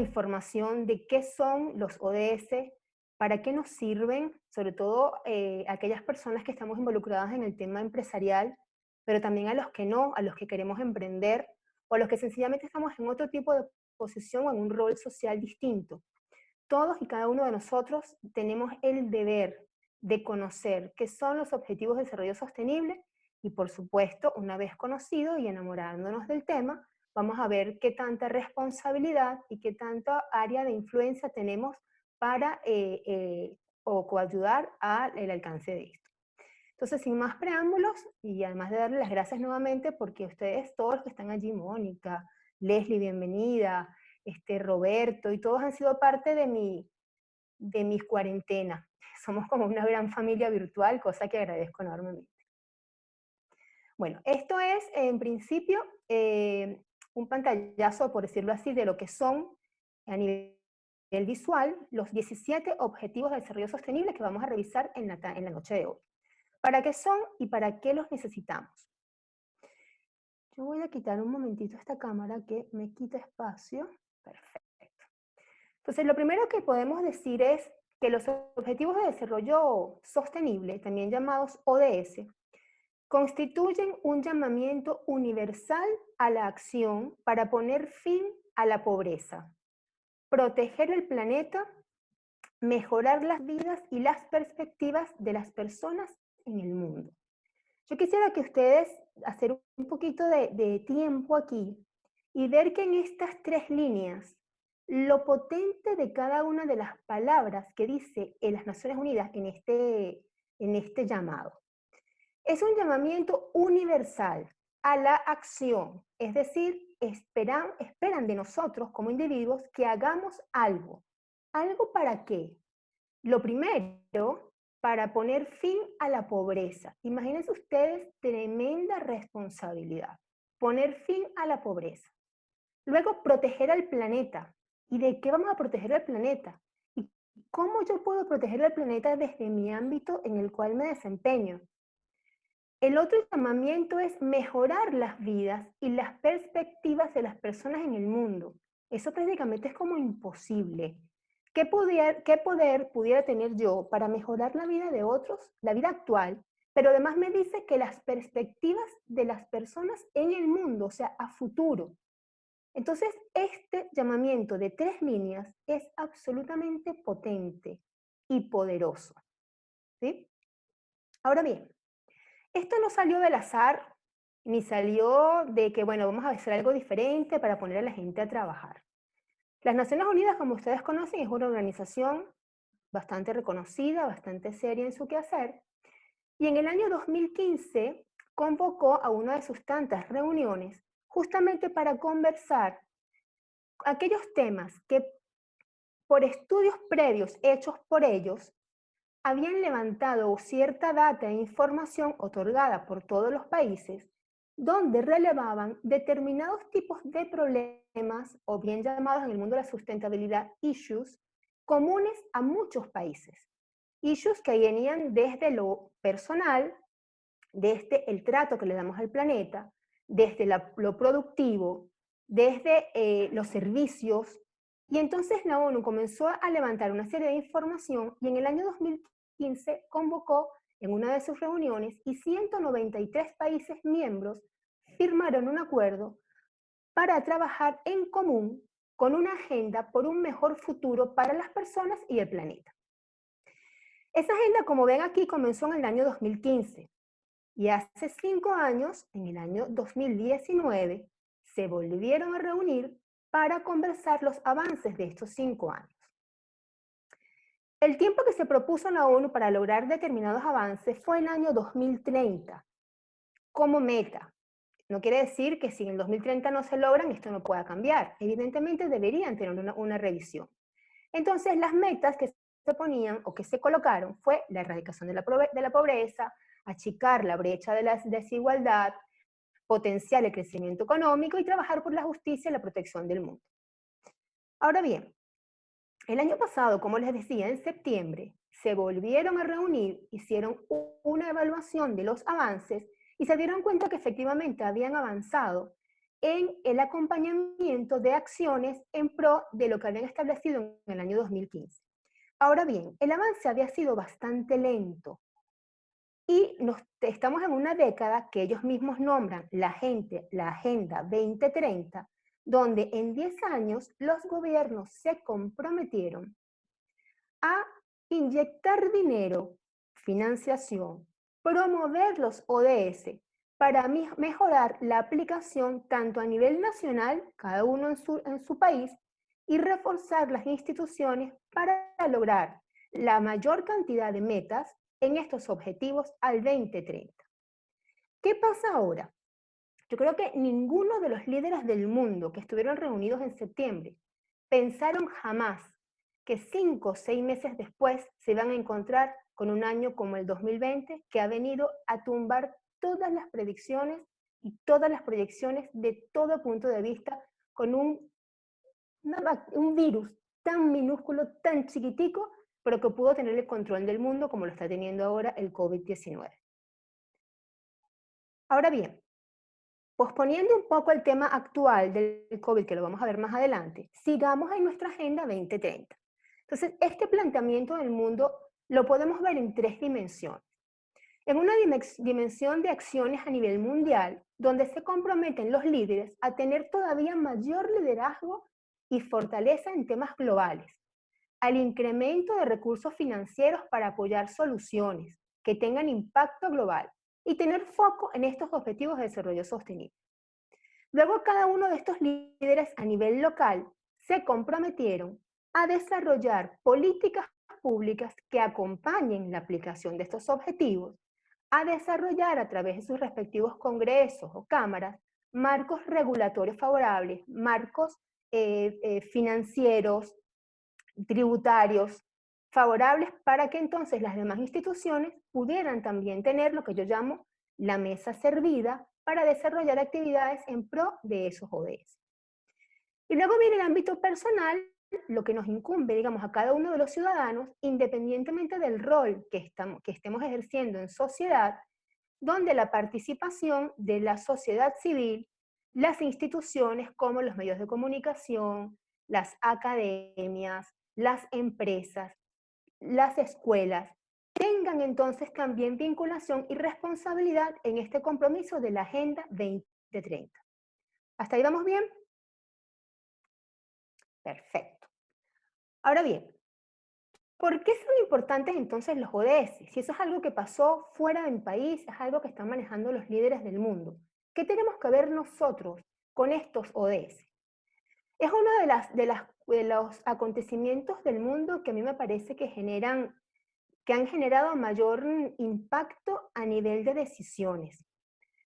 información de qué son los ODS, para qué nos sirven, sobre todo aquellas personas que estamos involucradas en el tema empresarial, pero también a los que no, a los que queremos emprender, o a los que sencillamente estamos en otro tipo de posición o en un rol social distinto. Todos y cada uno de nosotros tenemos el deber de conocer qué son los objetivos de desarrollo sostenible y, por supuesto, una vez conocido y enamorándonos del tema, vamos a ver qué tanta responsabilidad y qué tanta área de influencia tenemos para o coayudar al alcance de esto. Entonces, sin más preámbulos, y además de darle las gracias nuevamente, porque ustedes, todos los que están allí, Mónica, Leslie, bienvenida, Roberto, y todos han sido parte de mi cuarentena. Somos como una gran familia virtual, cosa que agradezco enormemente. Bueno, esto es en principio un pantallazo, por decirlo así, de lo que son a nivel visual los 17 objetivos de desarrollo sostenible que vamos a revisar en la noche de hoy. ¿Para qué son y para qué los necesitamos? Yo voy a quitar un momentito esta cámara que me quita espacio. Perfecto. Entonces, lo primero que podemos decir es que los Objetivos de Desarrollo Sostenible, también llamados ODS, constituyen un llamamiento universal a la acción para poner fin a la pobreza, proteger el planeta, mejorar las vidas y las perspectivas de las personas en el mundo. Yo quisiera que ustedes hacer un poquito de tiempo aquí y ver que en estas tres líneas, lo potente de cada una de las palabras que dice en las Naciones Unidas en este llamado. Es un llamamiento universal a la acción, es decir, esperan de nosotros como individuos que hagamos algo. ¿Algo para qué? Lo primero, para poner fin a la pobreza. Imagínense ustedes tremenda responsabilidad. Poner fin a la pobreza. Luego, proteger al planeta. ¿Y de qué vamos a proteger al planeta? ¿Y cómo yo puedo proteger al planeta desde mi ámbito en el cual me desempeño? El otro llamamiento es mejorar las vidas y las perspectivas de las personas en el mundo. Eso prácticamente es como imposible. ¿Qué poder pudiera tener yo para mejorar la vida de otros, la vida actual? Pero además me dice que las perspectivas de las personas en el mundo, o sea, a futuro. Entonces, este llamamiento de tres líneas es absolutamente potente y poderoso. ¿Sí? Ahora bien, esto no salió del azar, ni salió de que, bueno, vamos a hacer algo diferente para poner a la gente a trabajar. Las Naciones Unidas, como ustedes conocen, es una organización bastante reconocida, bastante seria en su quehacer, y en el año 2015 convocó a una de sus tantas reuniones justamente para conversar aquellos temas que por estudios previos hechos por ellos habían levantado cierta data e información otorgada por todos los países donde relevaban determinados tipos de problemas, o bien llamados en el mundo de la sustentabilidad issues, comunes a muchos países. Issues que venían desde lo personal, desde el trato que le damos al planeta, desde lo productivo, desde los servicios. Y entonces la ONU comenzó a levantar una serie de información y en el año 2015 convocó en una de sus reuniones y 193 países miembros firmaron un acuerdo para trabajar en común con una agenda por un mejor futuro para las personas y el planeta. Esa agenda, como ven aquí, comenzó en el año 2015 y hace 5 años, en el año 2019, se volvieron a reunir para conversar los avances de estos 5 años. El tiempo que se propuso la ONU para lograr determinados avances fue el año 2030 como meta. No quiere decir que si en el 2030 no se logran, esto no pueda cambiar. Evidentemente deberían tener una revisión. Entonces, las metas que se ponían o que se colocaron fue la erradicación de la pobreza, achicar la brecha de la desigualdad, potenciar el crecimiento económico y trabajar por la justicia y la protección del mundo. Ahora bien, el año pasado, como les decía, en septiembre, se volvieron a reunir, hicieron una evaluación de los avances y se dieron cuenta que efectivamente habían avanzado en el acompañamiento de acciones en pro de lo que habían establecido en el año 2015. Ahora bien, el avance había sido bastante lento y estamos en una década que ellos mismos nombran la Agenda 2030, donde en 10 años los gobiernos se comprometieron a inyectar dinero, financiación, promover los ODS para mejorar la aplicación tanto a nivel nacional, cada uno en su país, y reforzar las instituciones para lograr la mayor cantidad de metas en estos objetivos al 2030. ¿Qué pasa ahora? Yo creo que ninguno de los líderes del mundo que estuvieron reunidos en septiembre pensaron jamás que 5 o 6 meses después se iban a encontrar con un año como el 2020 que ha venido a tumbar todas las predicciones y todas las proyecciones de todo punto de vista con un virus tan minúsculo, tan chiquitico, pero que pudo tener el control del mundo como lo está teniendo ahora el COVID-19. Ahora bien, posponiendo un poco el tema actual del COVID, que lo vamos a ver más adelante, sigamos en nuestra Agenda 2030. Entonces, este planteamiento del mundo lo podemos ver en 3 dimensiones. En una dimensión de acciones a nivel mundial, donde se comprometen los líderes a tener todavía mayor liderazgo y fortaleza en temas globales, al incremento de recursos financieros para apoyar soluciones que tengan impacto global y tener foco en estos objetivos de desarrollo sostenible. Luego, cada uno de estos líderes a nivel local se comprometieron a desarrollar políticas públicas que acompañen la aplicación de estos objetivos, a desarrollar a través de sus respectivos congresos o cámaras marcos regulatorios favorables, marcos financieros, tributarios favorables para que entonces las demás instituciones pudieran también tener lo que yo llamo la mesa servida para desarrollar actividades en pro de esos ODS. Y luego viene el ámbito personal, lo que nos incumbe, digamos, a cada uno de los ciudadanos, independientemente del rol que estemos ejerciendo en sociedad, donde la participación de la sociedad civil, las instituciones como los medios de comunicación, las academias, las empresas, las escuelas, tengan entonces también vinculación y responsabilidad en este compromiso de la Agenda 2030. ¿Hasta ahí vamos bien? Perfecto. Ahora bien, ¿por qué son importantes entonces los ODS? Si eso es algo que pasó fuera de mi país, es algo que están manejando los líderes del mundo. ¿Qué tenemos que ver nosotros con estos ODS? Es uno de los acontecimientos del mundo que a mí me parece que han generado mayor impacto a nivel de decisiones.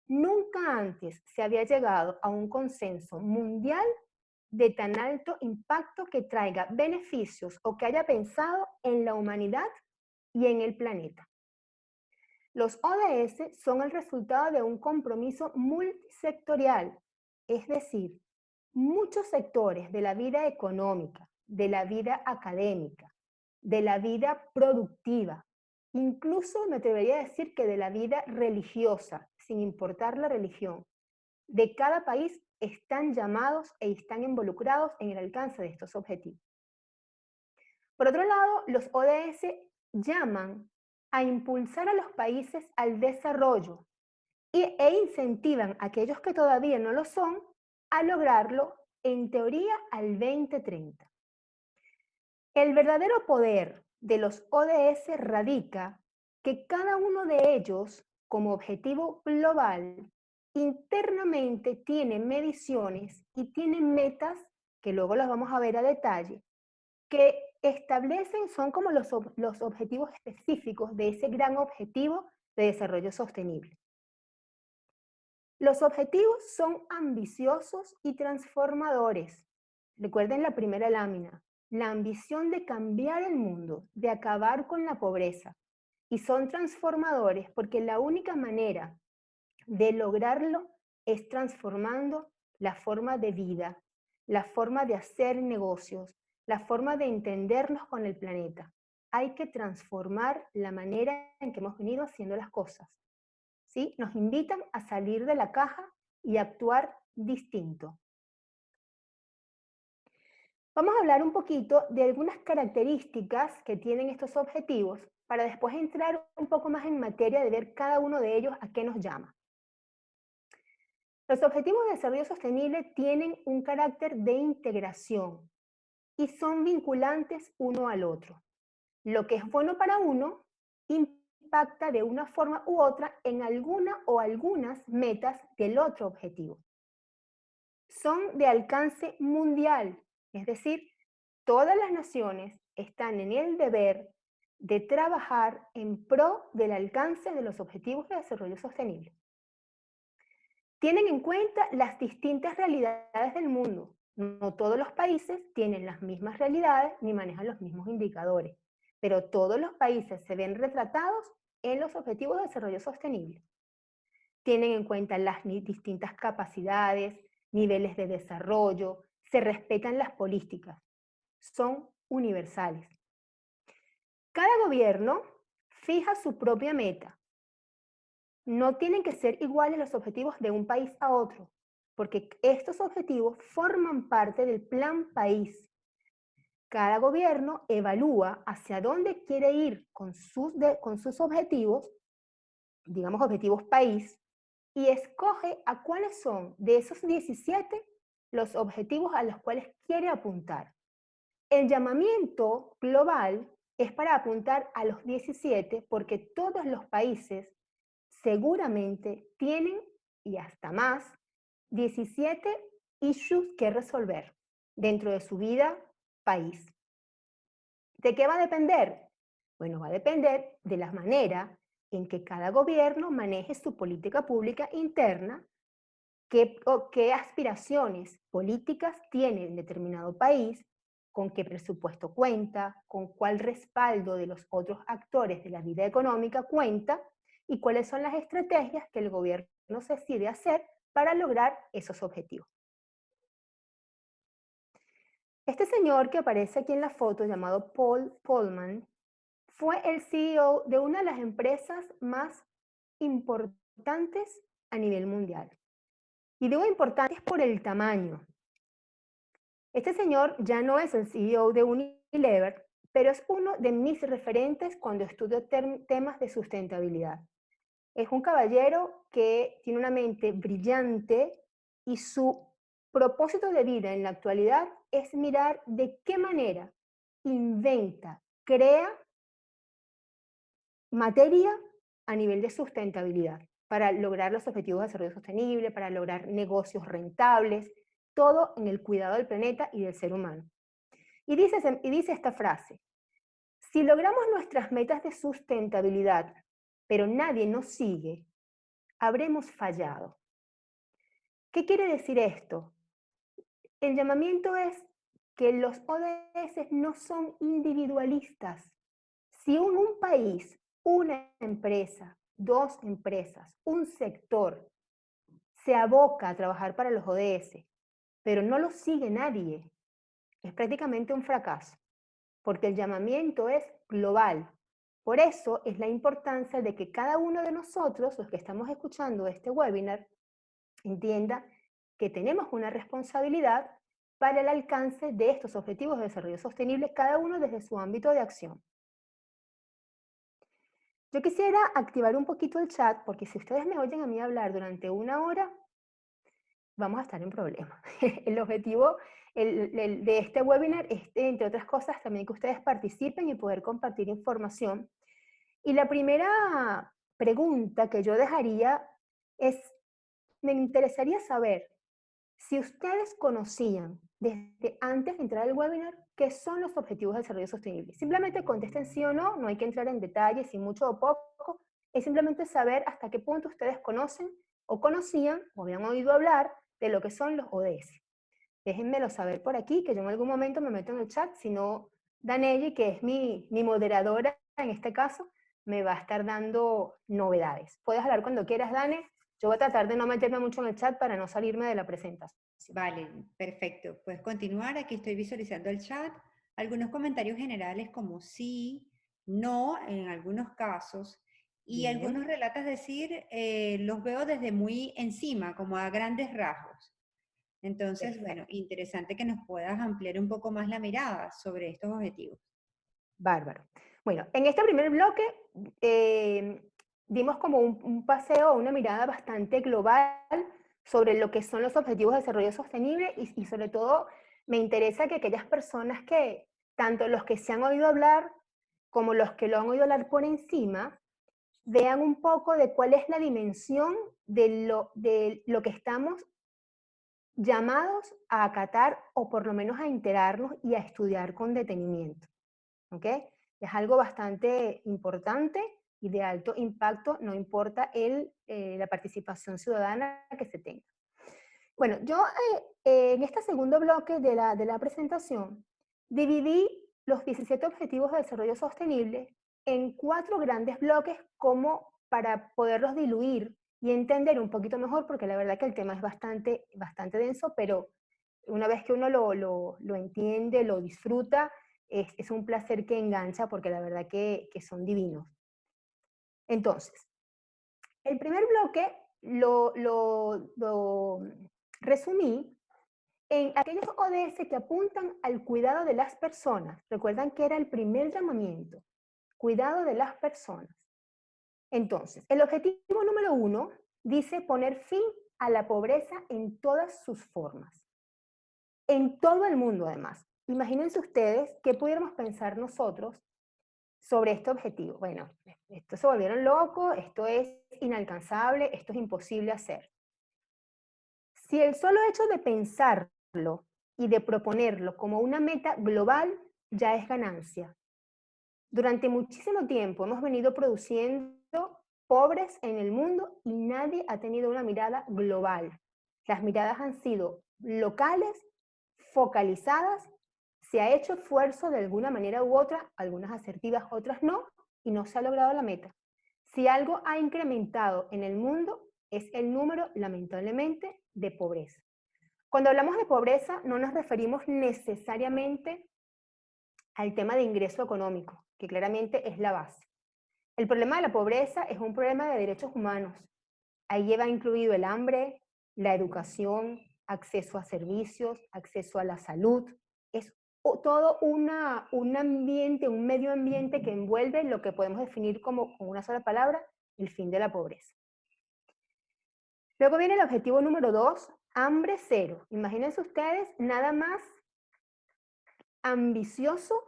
Nunca antes se había llegado a un consenso mundial de tan alto impacto que traiga beneficios o que haya pensado en la humanidad y en el planeta. Los ODS son el resultado de un compromiso multisectorial, es decir, muchos sectores de la vida económica, de la vida académica, de la vida productiva, incluso me atrevería a decir que de la vida religiosa, sin importar la religión, de cada país están llamados e están involucrados en el alcance de estos objetivos. Por otro lado, los ODS llaman a impulsar a los países al desarrollo e incentivan a aquellos que todavía no lo son a lograrlo en teoría al 2030. El verdadero poder de los ODS radica que cada uno de ellos, como objetivo global, internamente tiene mediciones y tiene metas, que luego las vamos a ver a detalle, que establecen, son como los objetivos específicos de ese gran objetivo de desarrollo sostenible. Los objetivos son ambiciosos y transformadores. Recuerden la primera lámina, la ambición de cambiar el mundo, de acabar con la pobreza. Y son transformadores porque la única manera de lograrlo es transformando la forma de vida, la forma de hacer negocios, la forma de entendernos con el planeta. Hay que transformar la manera en que hemos venido haciendo las cosas. ¿Sí? Nos invitan a salir de la caja y actuar distinto. Vamos a hablar un poquito de algunas características que tienen estos objetivos para después entrar un poco más en materia de ver cada uno de ellos a qué nos llama. Los objetivos de desarrollo sostenible tienen un carácter de integración y son vinculantes uno al otro. Lo que es bueno para uno impacta de una forma u otra en alguna o algunas metas del otro objetivo. Son de alcance mundial, es decir, todas las naciones están en el deber de trabajar en pro del alcance de los objetivos de desarrollo sostenible. Tienen en cuenta las distintas realidades del mundo. No todos los países tienen las mismas realidades ni manejan los mismos indicadores, pero todos los países se ven retratados en los objetivos de desarrollo sostenible. Tienen en cuenta las distintas capacidades, niveles de desarrollo, se respetan las políticas, son universales. Cada gobierno fija su propia meta. No tienen que ser iguales los objetivos de un país a otro, porque estos objetivos forman parte del plan país. Cada gobierno evalúa hacia dónde quiere ir con sus objetivos, digamos objetivos país, y escoge a cuáles son de esos 17 los objetivos a los cuales quiere apuntar. El llamamiento global es para apuntar a los 17 porque todos los países seguramente tienen, y hasta más, 17 issues que resolver dentro de su vida país. ¿De qué va a depender? Bueno, va a depender de la manera en que cada gobierno maneje su política pública interna, qué aspiraciones políticas tiene en determinado país, con qué presupuesto cuenta, con cuál respaldo de los otros actores de la vida económica cuenta y cuáles son las estrategias que el gobierno se decide hacer para lograr esos objetivos. Este señor que aparece aquí en la foto, llamado Paul Polman, fue el CEO de una de las empresas más importantes a nivel mundial. Y digo importantes por el tamaño. Este señor ya no es el CEO de Unilever, pero es uno de mis referentes cuando estudio temas de sustentabilidad. Es un caballero que tiene una mente brillante y su propósito de vida en la actualidad es mirar de qué manera inventa, crea materia a nivel de sustentabilidad para lograr los objetivos de desarrollo sostenible, para lograr negocios rentables, todo en el cuidado del planeta y del ser humano. Y dice esta frase: si logramos nuestras metas de sustentabilidad, pero nadie nos sigue, habremos fallado. ¿Qué quiere decir esto? El llamamiento es que los ODS no son individualistas. Si un país, una empresa, dos empresas, un sector se aboca a trabajar para los ODS, pero no lo sigue nadie, es prácticamente un fracaso, porque el llamamiento es global. Por eso es la importancia de que cada uno de nosotros, los que estamos escuchando este webinar, entienda que tenemos una responsabilidad para el alcance de estos objetivos de desarrollo sostenible, cada uno desde su ámbito de acción. Yo quisiera activar un poquito el chat, porque si ustedes me oyen a mí hablar durante una hora, vamos a estar en problemas. El objetivo de este webinar es, entre otras cosas, también que ustedes participen y poder compartir información. Y la primera pregunta que yo dejaría es, me interesaría saber si ustedes conocían desde antes de entrar al webinar qué son los objetivos de desarrollo sostenible. Simplemente contesten sí o no, no hay que entrar en detalles, si mucho o poco, es simplemente saber hasta qué punto ustedes conocen o conocían o habían oído hablar de lo que son los ODS. Déjenmelo saber por aquí, que yo en algún momento me meto en el chat, si no, Danelli, que es mi moderadora en este caso, me va a estar dando novedades. Puedes hablar cuando quieras, Dane. Yo voy a tratar de no meterme mucho en el chat para no salirme de la presentación. Vale, perfecto. Puedes continuar. Aquí estoy visualizando el chat. Algunos comentarios generales como sí, no, en algunos casos. y Bien, algunos relatas decir, los veo desde muy encima, como a grandes rasgos. Entonces, bueno, perfecto, interesante que nos puedas ampliar un poco más la mirada sobre estos objetivos. bárbaro. Bueno, en este primer bloque eh, dimos como un paseo, una mirada bastante global sobre lo que son los objetivos de desarrollo sostenible y sobre todo me interesa que aquellas personas que, tanto los que se han oído hablar como los que lo han oído hablar por encima, vean un poco de cuál es la dimensión de lo que estamos llamados a acatar o por lo menos a enterarnos y a estudiar con detenimiento. ¿Ok? Es algo bastante importante y de alto impacto, no importa la participación ciudadana que se tenga. Bueno, yo en este segundo bloque de la presentación dividí los 17 Objetivos de Desarrollo Sostenible en 4 grandes bloques como para poderlos diluir y entender un poquito mejor, porque la verdad que el tema es bastante, bastante denso, pero una vez que uno lo entiende, lo disfruta, es un placer que engancha porque la verdad que son divinos. Entonces, el primer bloque lo resumí en aquellos ODS que apuntan al cuidado de las personas. Recuerdan que era el primer llamamiento, cuidado de las personas. Entonces, el objetivo número 1 dice poner fin a la pobreza en todas sus formas, en todo el mundo además. Imagínense ustedes qué pudiéramos pensar nosotros sobre este objetivo. Bueno, estos se volvieron locos, esto es inalcanzable, esto es imposible hacer. Si el solo hecho de pensarlo y de proponerlo como una meta global ya es ganancia. Durante muchísimo tiempo hemos venido produciendo pobres en el mundo y nadie ha tenido una mirada global. Las miradas han sido locales, focalizadas, se ha hecho esfuerzo de alguna manera u otra, algunas asertivas, otras no, y no se ha logrado la meta. Si algo ha incrementado en el mundo es el número, lamentablemente, de pobreza. Cuando hablamos de pobreza no nos referimos necesariamente al tema de ingreso económico, que claramente es la base. El problema de la pobreza es un problema de derechos humanos. Ahí lleva incluido el hambre, la educación, acceso a servicios, acceso a la salud. Es todo un ambiente, un medio ambiente que envuelve lo que podemos definir como, con una sola palabra, el fin de la pobreza. Luego viene el objetivo número 2, hambre cero. Imagínense ustedes nada más ambicioso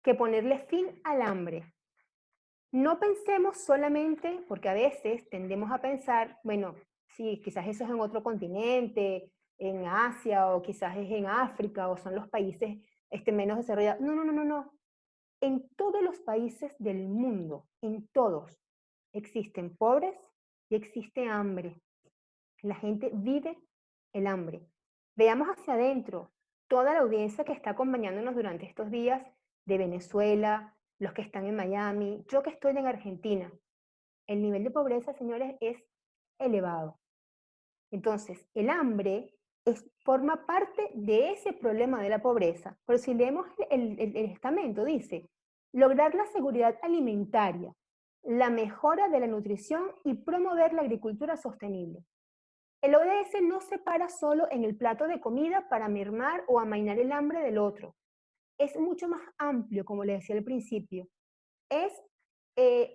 que ponerle fin al hambre. No pensemos solamente, porque a veces tendemos a pensar, bueno, sí, quizás eso es en otro continente, en Asia, o quizás es en África, o son los países menos desarrollados. No, no, no, no, no. En todos los países del mundo, en todos, existen pobres y existe hambre. La gente vive el hambre. Veamos hacia adentro toda la audiencia que está acompañándonos durante estos días de Venezuela, los que están en Miami, yo que estoy en Argentina. El nivel de pobreza, señores, es elevado. Entonces, el hambre forma parte de ese problema de la pobreza. Pero si leemos el estamento, dice, lograr la seguridad alimentaria, la mejora de la nutrición y promover la agricultura sostenible. El ODS no se para solo en el plato de comida para mermar o amainar el hambre del otro. Es mucho más amplio, como le decía al principio. Es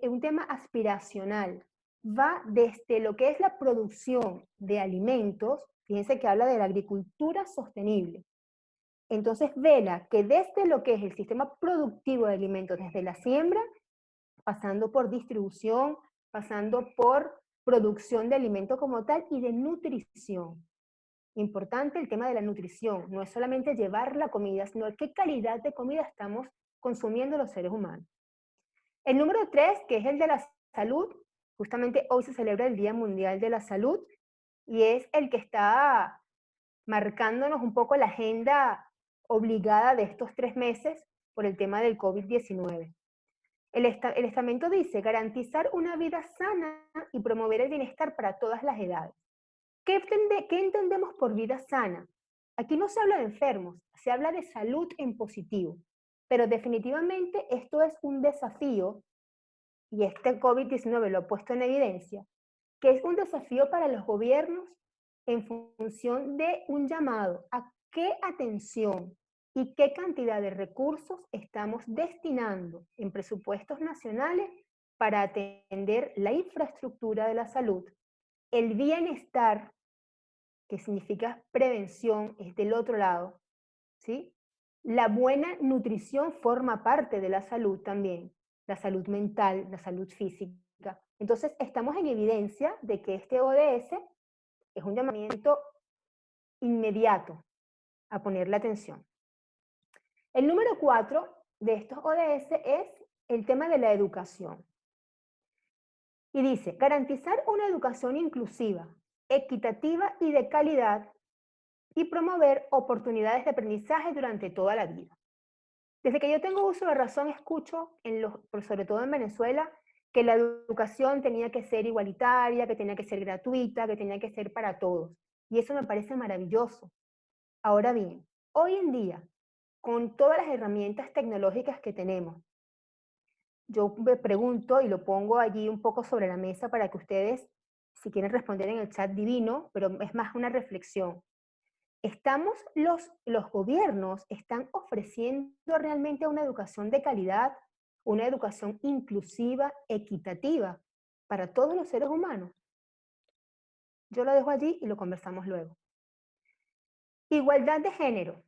un tema aspiracional. Va desde lo que es la producción de alimentos, fíjense que habla de la agricultura sostenible. Entonces vela que desde lo que es el sistema productivo de alimentos, desde la siembra, pasando por distribución, pasando por producción de alimentos como tal y de nutrición. Importante el tema de la nutrición, no es solamente llevar la comida, sino qué calidad de comida estamos consumiendo los seres humanos. El número 3, que es el de la salud, justamente hoy se celebra el Día Mundial de la Salud y es el que está marcándonos un poco la agenda obligada de estos 3 meses por el tema del COVID-19. El estamento dice garantizar una vida sana y promover el bienestar para todas las edades. ¿Qué entendemos por vida sana? Aquí no se habla de enfermos, se habla de salud en positivo, pero definitivamente esto es un desafío y este COVID-19 lo ha puesto en evidencia, que es un desafío para los gobiernos en función de un llamado a qué atención y qué cantidad de recursos estamos destinando en presupuestos nacionales para atender la infraestructura de la salud, el bienestar, que significa prevención, es del otro lado, ¿sí? La buena nutrición forma parte de la salud también, la salud mental, la salud física. Entonces, estamos en evidencia de que este ODS es un llamamiento inmediato a ponerle atención. El número 4 de estos ODS es el tema de la educación. Y dice, garantizar una educación inclusiva, equitativa y de calidad y promover oportunidades de aprendizaje durante toda la vida. Desde que yo tengo uso de razón, escucho, sobre todo en Venezuela, que la educación tenía que ser igualitaria, que tenía que ser gratuita, que tenía que ser para todos. Y eso me parece maravilloso. Ahora bien, hoy en día, con todas las herramientas tecnológicas que tenemos, yo me pregunto y lo pongo allí un poco sobre la mesa para que ustedes, si quieren responder en el chat divino, pero es más una reflexión. Los gobiernos están ofreciendo realmente una educación de calidad, una educación inclusiva, equitativa para todos los seres humanos? Yo lo dejo allí y lo conversamos luego. Igualdad de género.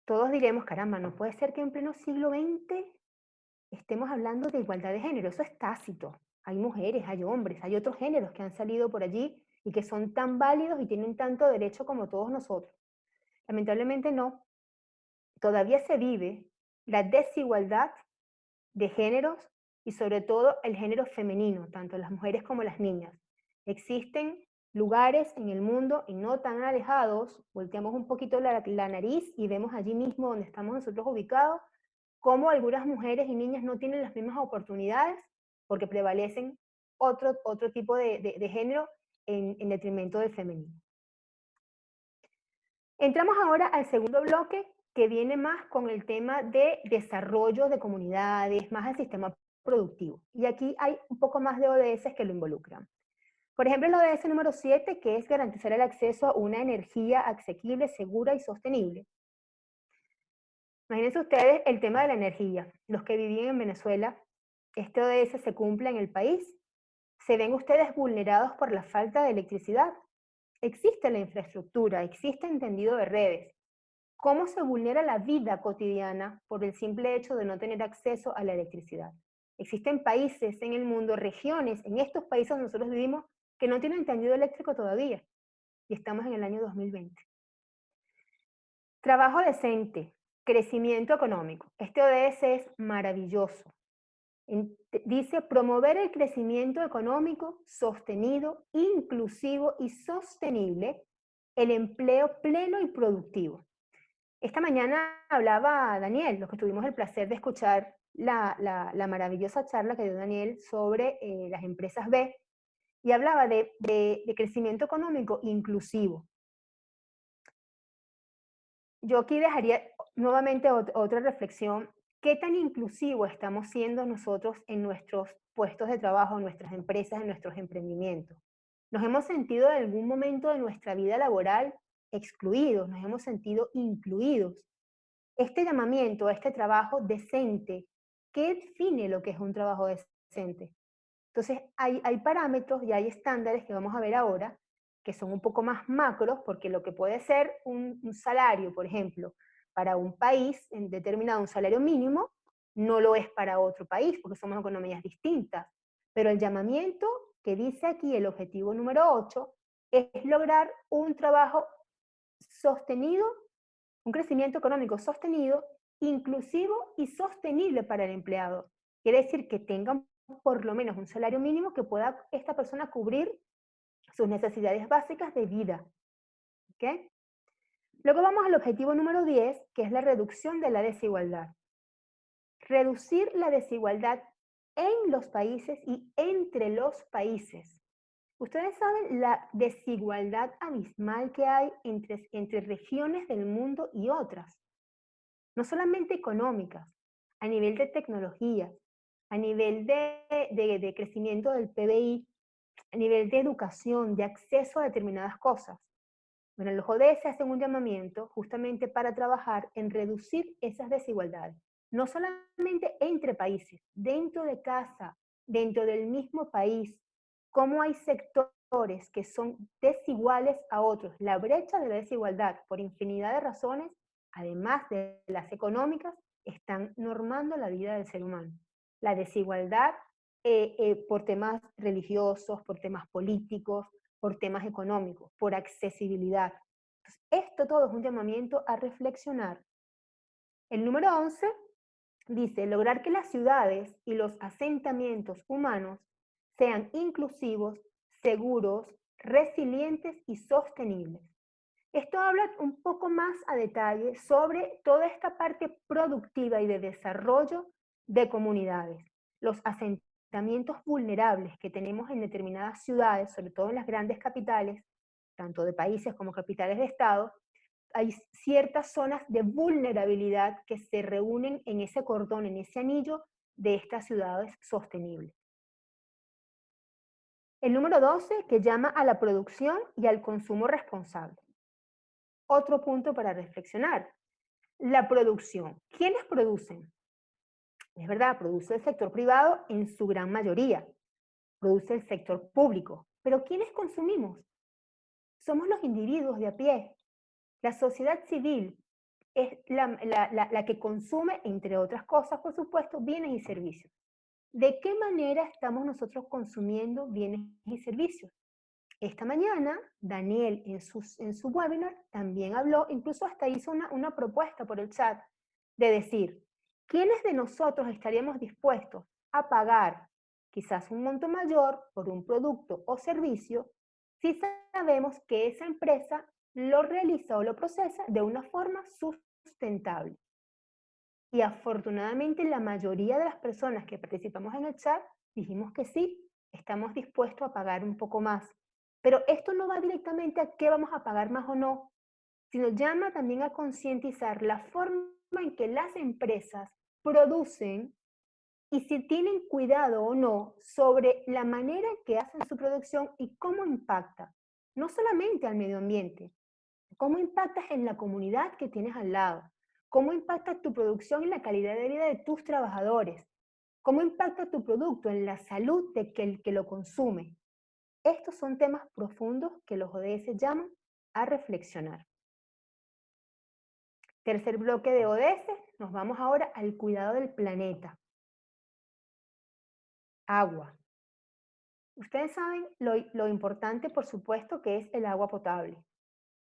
Todos diremos, caramba, no puede ser que en pleno siglo XX estemos hablando de igualdad de género. Eso es tácito. Hay mujeres, hay hombres, hay otros géneros que han salido por allí y que son tan válidos y tienen tanto derecho como todos nosotros. Lamentablemente no. Todavía se vive la desigualdad de géneros y sobre todo el género femenino, tanto las mujeres como las niñas. Existen lugares en el mundo y no tan alejados, volteamos un poquito la nariz y vemos allí mismo donde estamos nosotros ubicados, cómo algunas mujeres y niñas no tienen las mismas oportunidades porque prevalecen otro tipo de género en detrimento del femenino. Entramos ahora al segundo bloque, que viene más con el tema de desarrollo de comunidades, más al sistema productivo. Y aquí hay un poco más de ODS que lo involucran. Por ejemplo, el ODS número 7, que es garantizar el acceso a una energía asequible, segura y sostenible. Imagínense ustedes el tema de la energía. Los que vivían en Venezuela, este ODS se cumple en el país. ¿Se ven ustedes vulnerados por la falta de electricidad? Existe la infraestructura, existe el tendido de redes. ¿Cómo se vulnera la vida cotidiana por el simple hecho de no tener acceso a la electricidad? Existen países en el mundo, regiones, en estos países donde nosotros vivimos, que no tienen tendido eléctrico todavía. Y estamos en el año 2020. Trabajo decente, crecimiento económico. Este ODS es maravilloso. Dice promover el crecimiento económico sostenido, inclusivo y sostenible, el empleo pleno y productivo. Esta mañana hablaba Daniel, los que tuvimos el placer de escuchar la maravillosa charla que dio Daniel sobre las empresas B, y hablaba de crecimiento económico inclusivo. Yo aquí dejaría nuevamente otra reflexión. ¿Qué tan inclusivo estamos siendo nosotros en nuestros puestos de trabajo, en nuestras empresas, en nuestros emprendimientos? ¿Nos hemos sentido en algún momento de nuestra vida laboral excluidos? ¿Nos hemos sentido incluidos? Este llamamiento a este trabajo decente, ¿qué define lo que es un trabajo decente? Entonces, hay parámetros y hay estándares que vamos a ver ahora, que son un poco más macros, porque lo que puede ser un salario, por ejemplo, para un país en determinado, un salario mínimo, no lo es para otro país, porque somos economías distintas. Pero el llamamiento que dice aquí el objetivo número 8 es lograr un trabajo sostenido, un crecimiento económico sostenido, inclusivo y sostenible para el empleado. Quiere decir que tengan por lo menos un salario mínimo que pueda esta persona cubrir sus necesidades básicas de vida. ¿Okay? Luego vamos al objetivo número 10, que es la reducción de la desigualdad. Reducir la desigualdad en los países y entre los países. Ustedes saben la desigualdad abismal que hay entre regiones del mundo y otras. No solamente económicas, a nivel de tecnología, a nivel de crecimiento del PBI, a nivel de educación, de acceso a determinadas cosas. Bueno, los ODS hacen un llamamiento justamente para trabajar en reducir esas desigualdades, no solamente entre países, dentro de casa, dentro del mismo país, cómo hay sectores que son desiguales a otros. La brecha de la desigualdad, por infinidad de razones, además de las económicas, están normando la vida del ser humano. La desigualdad por temas religiosos, por temas políticos, por temas económicos, por accesibilidad. Entonces, esto todo es un llamamiento a reflexionar. El número 11 dice, lograr que las ciudades y los asentamientos humanos sean inclusivos, seguros, resilientes y sostenibles. Esto habla un poco más a detalle sobre toda esta parte productiva y de desarrollo de comunidades. Los asentamientos vulnerables que tenemos en determinadas ciudades, sobre todo en las grandes capitales, tanto de países como capitales de estado, hay ciertas zonas de vulnerabilidad que se reúnen en ese cordón, en ese anillo de estas ciudades sostenibles. El número 12, que llama a la producción y al consumo responsable. Otro punto para reflexionar. La producción. ¿Quiénes producen? Es verdad, produce el sector privado en su gran mayoría, produce el sector público, pero ¿quiénes consumimos? Somos los individuos de a pie. La sociedad civil es la que consume, entre otras cosas, por supuesto, bienes y servicios. ¿De qué manera estamos nosotros consumiendo bienes y servicios? Esta mañana, Daniel en su webinar también habló, incluso hasta hizo una propuesta por el chat, de decir, ¿quiénes de nosotros estaríamos dispuestos a pagar quizás un monto mayor por un producto o servicio si sabemos que esa empresa lo realiza o lo procesa de una forma sustentable? Y afortunadamente la mayoría de las personas que participamos en el chat dijimos que sí, estamos dispuestos a pagar un poco más. Pero esto no va directamente a qué vamos a pagar más o no, sino llama también a concientizar la forma en que las empresas producen y si tienen cuidado o no sobre la manera en que hacen su producción y cómo impacta, no solamente al medio ambiente, cómo impactas en la comunidad que tienes al lado, cómo impacta tu producción en la calidad de vida de tus trabajadores, cómo impacta tu producto en la salud de el que lo consume. Estos son temas profundos que los ODS llaman a reflexionar. Tercer bloque de ODS, nos vamos ahora al cuidado del planeta. Agua. Ustedes saben lo importante, por supuesto, que es el agua potable.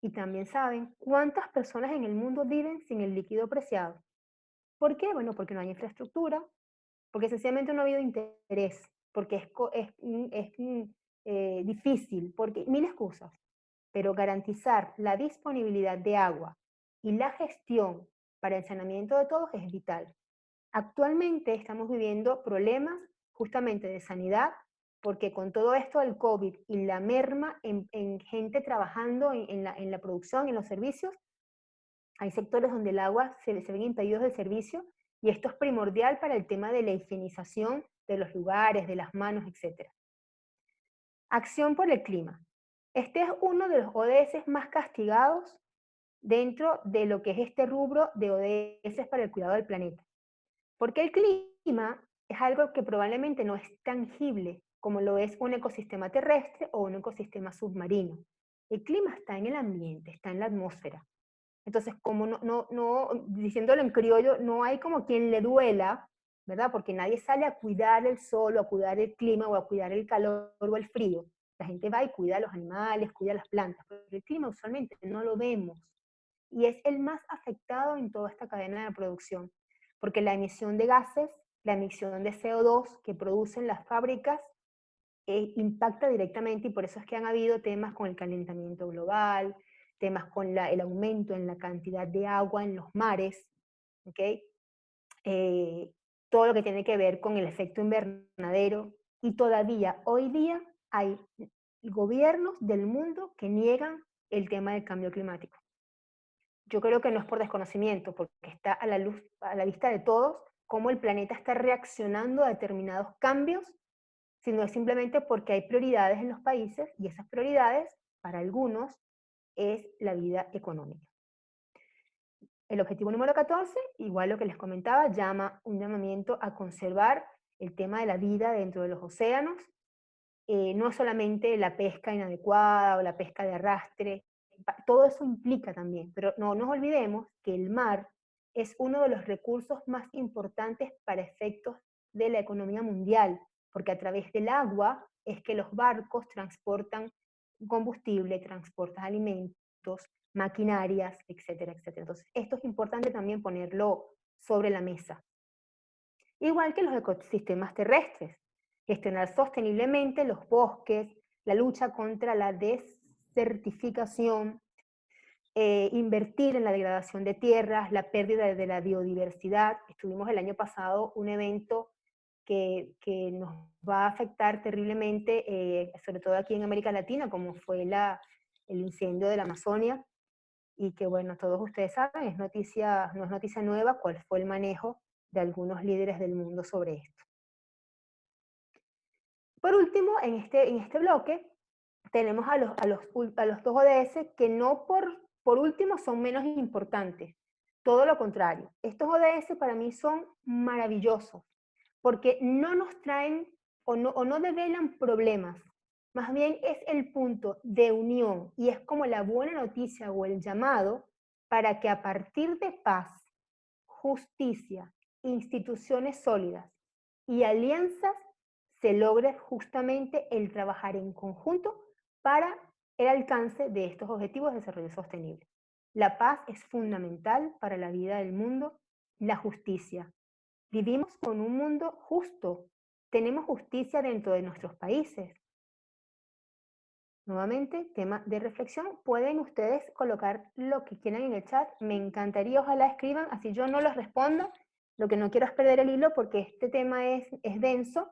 Y también saben cuántas personas en el mundo viven sin el líquido preciado. ¿Por qué? Bueno, porque no hay infraestructura, porque sencillamente no ha habido interés, porque es difícil, porque mil excusas. Pero garantizar la disponibilidad de agua y la gestión para el saneamiento de todos es vital. Actualmente estamos viviendo problemas justamente de sanidad, porque con todo esto del COVID y la merma en gente trabajando en la producción, en los servicios, hay sectores donde el agua se ven impedidos de servicio y esto es primordial para el tema de la higienización de los lugares, de las manos, etc. Acción por el clima. Este es uno de los ODS más castigados dentro de lo que es este rubro de ODS para el cuidado del planeta. Porque el clima es algo que probablemente no es tangible como lo es un ecosistema terrestre o un ecosistema submarino. El clima está en el ambiente, está en la atmósfera. Entonces, como diciéndolo en criollo, no hay como quien le duela, ¿verdad? Porque nadie sale a cuidar el sol, o a cuidar el clima, o a cuidar el calor o el frío. La gente va y cuida a los animales, cuida a las plantas, pero el clima usualmente no lo vemos. Y es el más afectado en toda esta cadena de producción, porque la emisión de gases, la emisión de CO2 que producen las fábricas, impacta directamente y por eso es que han habido temas con el calentamiento global, temas con el aumento en la cantidad de agua en los mares, ¿ok? Todo lo que tiene que ver con el efecto invernadero y todavía hoy día hay gobiernos del mundo que niegan el tema del cambio climático. Yo creo que no es por desconocimiento, porque está a la vista de todos cómo el planeta está reaccionando a determinados cambios, sino es simplemente porque hay prioridades en los países y esas prioridades, para algunos, es la vida económica. El objetivo número 14, igual lo que les comentaba, llama un llamamiento a conservar el tema de la vida dentro de los océanos, no solamente la pesca inadecuada o la pesca de arrastre, todo eso implica también, pero no nos olvidemos que el mar es uno de los recursos más importantes para efectos de la economía mundial, porque a través del agua es que los barcos transportan combustible, transportan alimentos, maquinarias, etcétera, etcétera. Entonces, esto es importante también ponerlo sobre la mesa. Igual que los ecosistemas terrestres, gestionar sosteniblemente los bosques, la lucha contra la desertificación, invertir en la degradación de tierras, la pérdida de la biodiversidad. Estuvimos el año pasado un evento que nos va a afectar terriblemente, sobre todo aquí en América Latina, como fue el incendio de la Amazonia, y que bueno, todos ustedes saben, no es noticia nueva cuál fue el manejo de algunos líderes del mundo sobre esto. Por último, en este bloque, tenemos a los dos ODS que no por último son menos importantes, todo lo contrario. Estos ODS para mí son maravillosos, porque no nos traen o no develan problemas, más bien es el punto de unión y es como la buena noticia o el llamado para que a partir de paz, justicia, instituciones sólidas y alianzas se logre justamente el trabajar en conjunto para el alcance de estos objetivos de desarrollo sostenible. La paz es fundamental para la vida del mundo, la justicia. Vivimos con un mundo justo, tenemos justicia dentro de nuestros países. Nuevamente, tema de reflexión, pueden ustedes colocar lo que quieran en el chat, me encantaría, ojalá escriban, así yo no los respondo, lo que no quiero es perder el hilo porque este tema es denso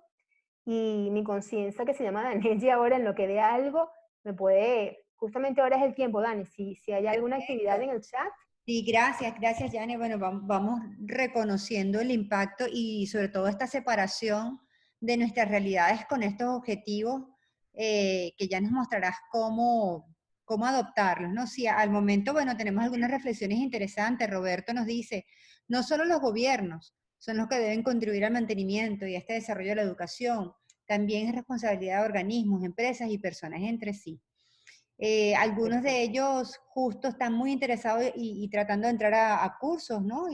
y mi conciencia que se llama Danelli ahora en lo que vea algo, me puede, justamente ahora es el tiempo, Dani, si hay alguna actividad en el chat. Sí, gracias, Jane. Bueno, vamos reconociendo el impacto y sobre todo esta separación de nuestras realidades con estos objetivos, que ya nos mostrarás cómo adoptarlos, ¿no? Si al momento, bueno, tenemos algunas reflexiones interesantes. Roberto nos dice, no solo los gobiernos son los que deben contribuir al mantenimiento y a este desarrollo de la educación, también es responsabilidad de organismos, empresas y personas entre sí. Algunos de ellos justo están muy interesados y tratando de entrar a cursos, ¿no?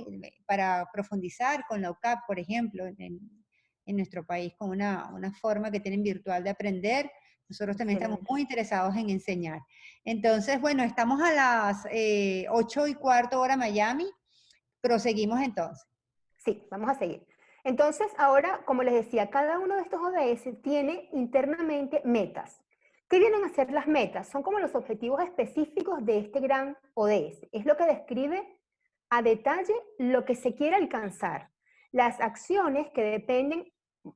Para profundizar con la UCAP, por ejemplo, en nuestro país, con una forma que tienen virtual de aprender. Nosotros también estamos muy interesados en enseñar. Entonces, bueno, estamos a las 8:15 hora Miami. Proseguimos entonces. Sí, vamos a seguir. Entonces, ahora, como les decía, cada uno de estos ODS tiene internamente metas. ¿Qué vienen a ser las metas? Son como los objetivos específicos de este gran ODS. Es lo que describe a detalle lo que se quiere alcanzar. Las acciones que dependen,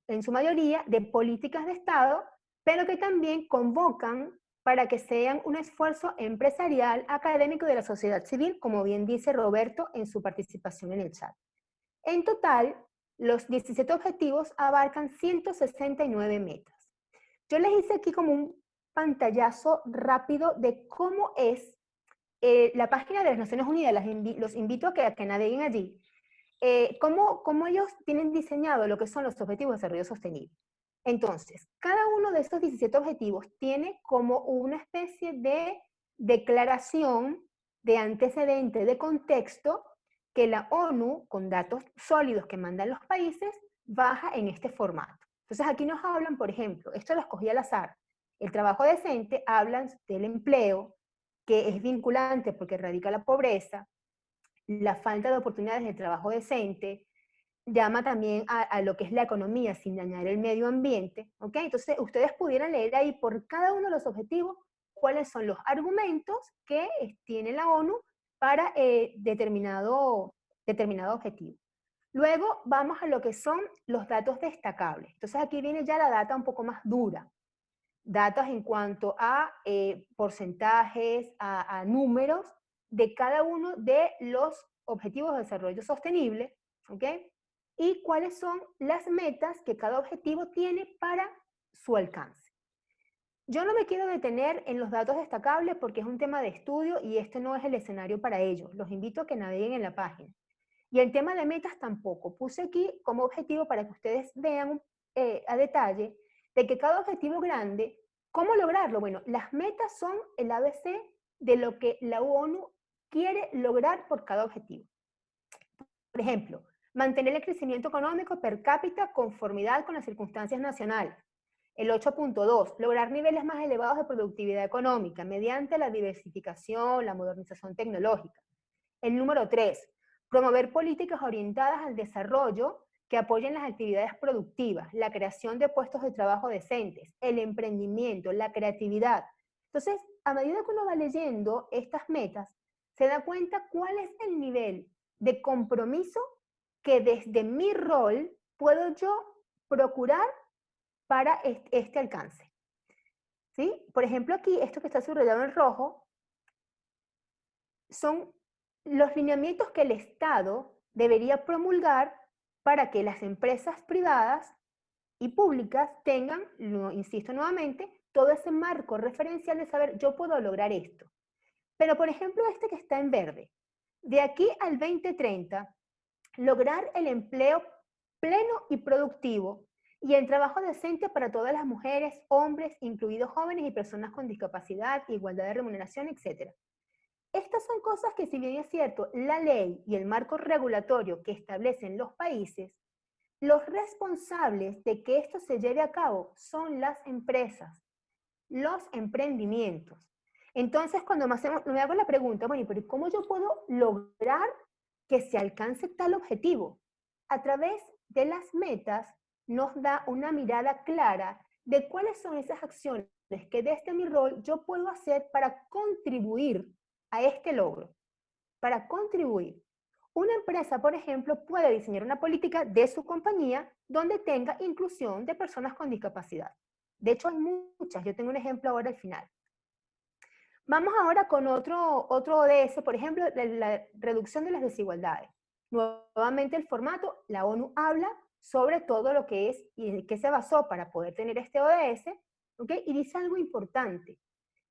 en su mayoría, de políticas de Estado, pero que también convocan para que sean un esfuerzo empresarial, académico y de la sociedad civil, como bien dice Roberto en su participación en el chat. En total, los 17 objetivos abarcan 169 metas. Yo les hice aquí como un pantallazo rápido de cómo es la página de las Naciones Unidas, los invito a que naveguen allí, cómo ellos tienen diseñado lo que son los objetivos de desarrollo sostenible. Entonces, cada uno de estos 17 objetivos tiene como una especie de declaración de antecedente, de contexto, que la ONU, con datos sólidos que mandan los países, baja en este formato. Entonces aquí nos hablan, por ejemplo, esto lo escogí al azar, el trabajo decente, hablan del empleo, que es vinculante porque erradica la pobreza, la falta de oportunidades de trabajo decente, llama también a lo que es la economía sin dañar el medio ambiente, ¿ok? Entonces ustedes pudieran leer ahí por cada uno de los objetivos cuáles son los argumentos que tiene la ONU para determinado objetivo. Luego vamos a lo que son los datos destacables. Entonces aquí viene ya la data un poco más dura. Datos en cuanto a porcentajes, a números de cada uno de los objetivos de desarrollo sostenible, ¿ok? y cuáles son las metas que cada objetivo tiene para su alcance. Yo no me quiero detener en los datos destacables porque es un tema de estudio y este no es el escenario para ello. Los invito a que naveguen en la página. Y el tema de metas tampoco. Puse aquí como objetivo para que ustedes vean a detalle de que cada objetivo grande, ¿cómo lograrlo? Bueno, las metas son el ABC de lo que la ONU quiere lograr por cada objetivo. Por ejemplo, mantener el crecimiento económico per cápita conformidad con las circunstancias nacionales. El 8.2, lograr niveles más elevados de productividad económica mediante la diversificación, la modernización tecnológica. El número 3, promover políticas orientadas al desarrollo que apoyen las actividades productivas, la creación de puestos de trabajo decentes, el emprendimiento, la creatividad. Entonces, a medida que uno va leyendo estas metas, se da cuenta cuál es el nivel de compromiso que desde mi rol puedo yo procurar para este alcance. ¿Sí? Por ejemplo, aquí, esto que está subrayado en rojo, son los lineamientos que el Estado debería promulgar para que las empresas privadas y públicas tengan, lo insisto nuevamente, todo ese marco referencial de saber, yo puedo lograr esto. Pero, por ejemplo, este que está en verde, de aquí al 2030, lograr el empleo pleno y productivo y el trabajo decente para todas las mujeres, hombres, incluidos jóvenes y personas con discapacidad, igualdad de remuneración, etc. Estas son cosas que, si bien es cierto, la ley y el marco regulatorio que establecen los países, los responsables de que esto se lleve a cabo son las empresas, los emprendimientos. Entonces, cuando me hago la pregunta, bueno, pero ¿cómo yo puedo lograr que se alcance tal objetivo? A través de las metas nos da una mirada clara de cuáles son esas acciones que desde mi rol yo puedo hacer para contribuir a este logro, para contribuir. Una empresa, por ejemplo, puede diseñar una política de su compañía donde tenga inclusión de personas con discapacidad. De hecho, hay muchas. Yo tengo un ejemplo ahora al final. Vamos ahora con otro ODS, por ejemplo, la reducción de las desigualdades. Nuevamente el formato, la ONU habla sobre todo lo que es y en qué se basó para poder tener este ODS, ¿okay? Y dice algo importante.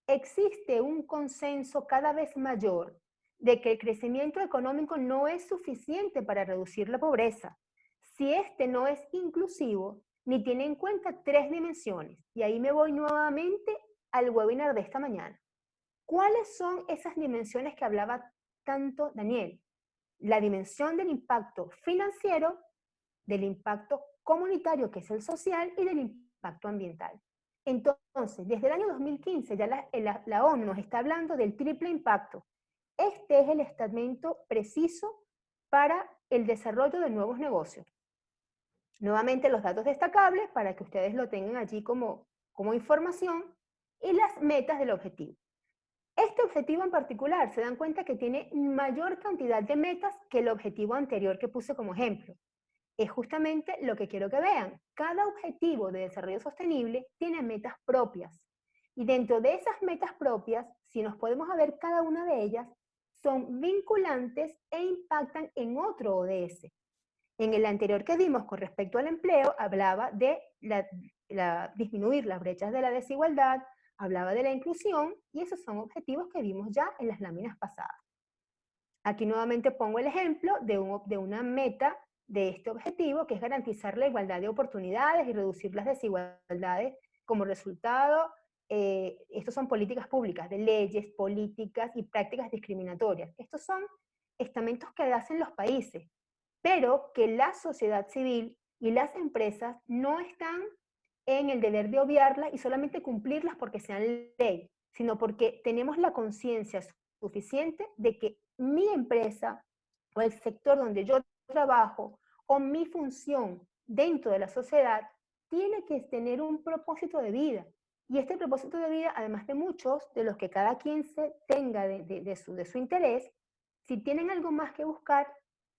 Existe un consenso cada vez mayor de que el crecimiento económico no es suficiente para reducir la pobreza, si este no es inclusivo ni tiene en cuenta tres dimensiones. Y ahí me voy nuevamente al webinar de esta mañana. ¿Cuáles son esas dimensiones que hablaba tanto Daniel? La dimensión del impacto financiero, del impacto comunitario, que es el social, y del impacto ambiental. Entonces, desde el año 2015 ya la ONU nos está hablando del triple impacto. Este es el estamento preciso para el desarrollo de nuevos negocios. Nuevamente los datos destacables para que ustedes lo tengan allí como información y las metas del objetivo. Este objetivo en particular se dan cuenta que tiene mayor cantidad de metas que el objetivo anterior que puse como ejemplo. Es justamente lo que quiero que vean. Cada objetivo de desarrollo sostenible tiene metas propias. Y dentro de esas metas propias, si nos podemos ver cada una de ellas, son vinculantes e impactan en otro ODS. En el anterior que vimos con respecto al empleo, hablaba de disminuir las brechas de la desigualdad, hablaba de la inclusión, y esos son objetivos que vimos ya en las láminas pasadas. Aquí nuevamente pongo el ejemplo de una meta de este objetivo, que es garantizar la igualdad de oportunidades y reducir las desigualdades como resultado. Estos son políticas públicas, de leyes, políticas y prácticas discriminatorias. Estos son estamentos que hacen los países, pero que la sociedad civil y las empresas no están en el deber de obviarlas y solamente cumplirlas porque sean ley, sino porque tenemos la conciencia suficiente de que mi empresa o el sector donde yo trabajo o mi función dentro de la sociedad tiene que tener un propósito de vida. Y este propósito de vida, además de muchos, de los que cada quien se tenga de su interés, si tienen algo más que buscar,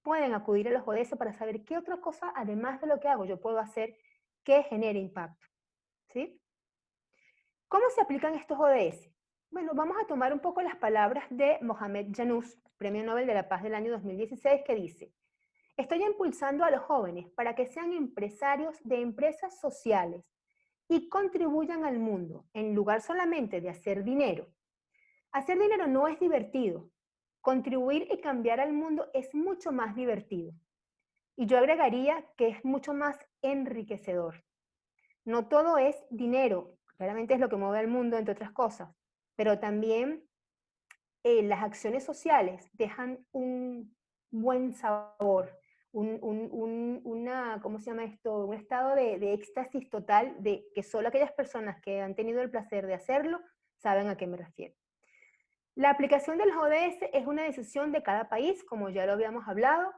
pueden acudir a los ODS para saber qué otra cosa, además de lo que hago, yo puedo hacer que genere impacto. ¿Sí? ¿Cómo se aplican estos ODS? Bueno, vamos a tomar un poco las palabras de Mohamed Yunus, Premio Nobel de la Paz del año 2016, que dice: Estoy impulsando a los jóvenes para que sean empresarios de empresas sociales y contribuyan al mundo, en lugar solamente de hacer dinero. Hacer dinero no es divertido. Contribuir y cambiar al mundo es mucho más divertido. Y yo agregaría que es mucho más enriquecedor. No todo es dinero, claramente es lo que mueve al mundo, entre otras cosas, pero también las acciones sociales dejan un buen sabor, ¿cómo se llama esto? Un estado de éxtasis total de que solo aquellas personas que han tenido el placer de hacerlo saben a qué me refiero. La aplicación del ODS es una decisión de cada país, como ya lo habíamos hablado.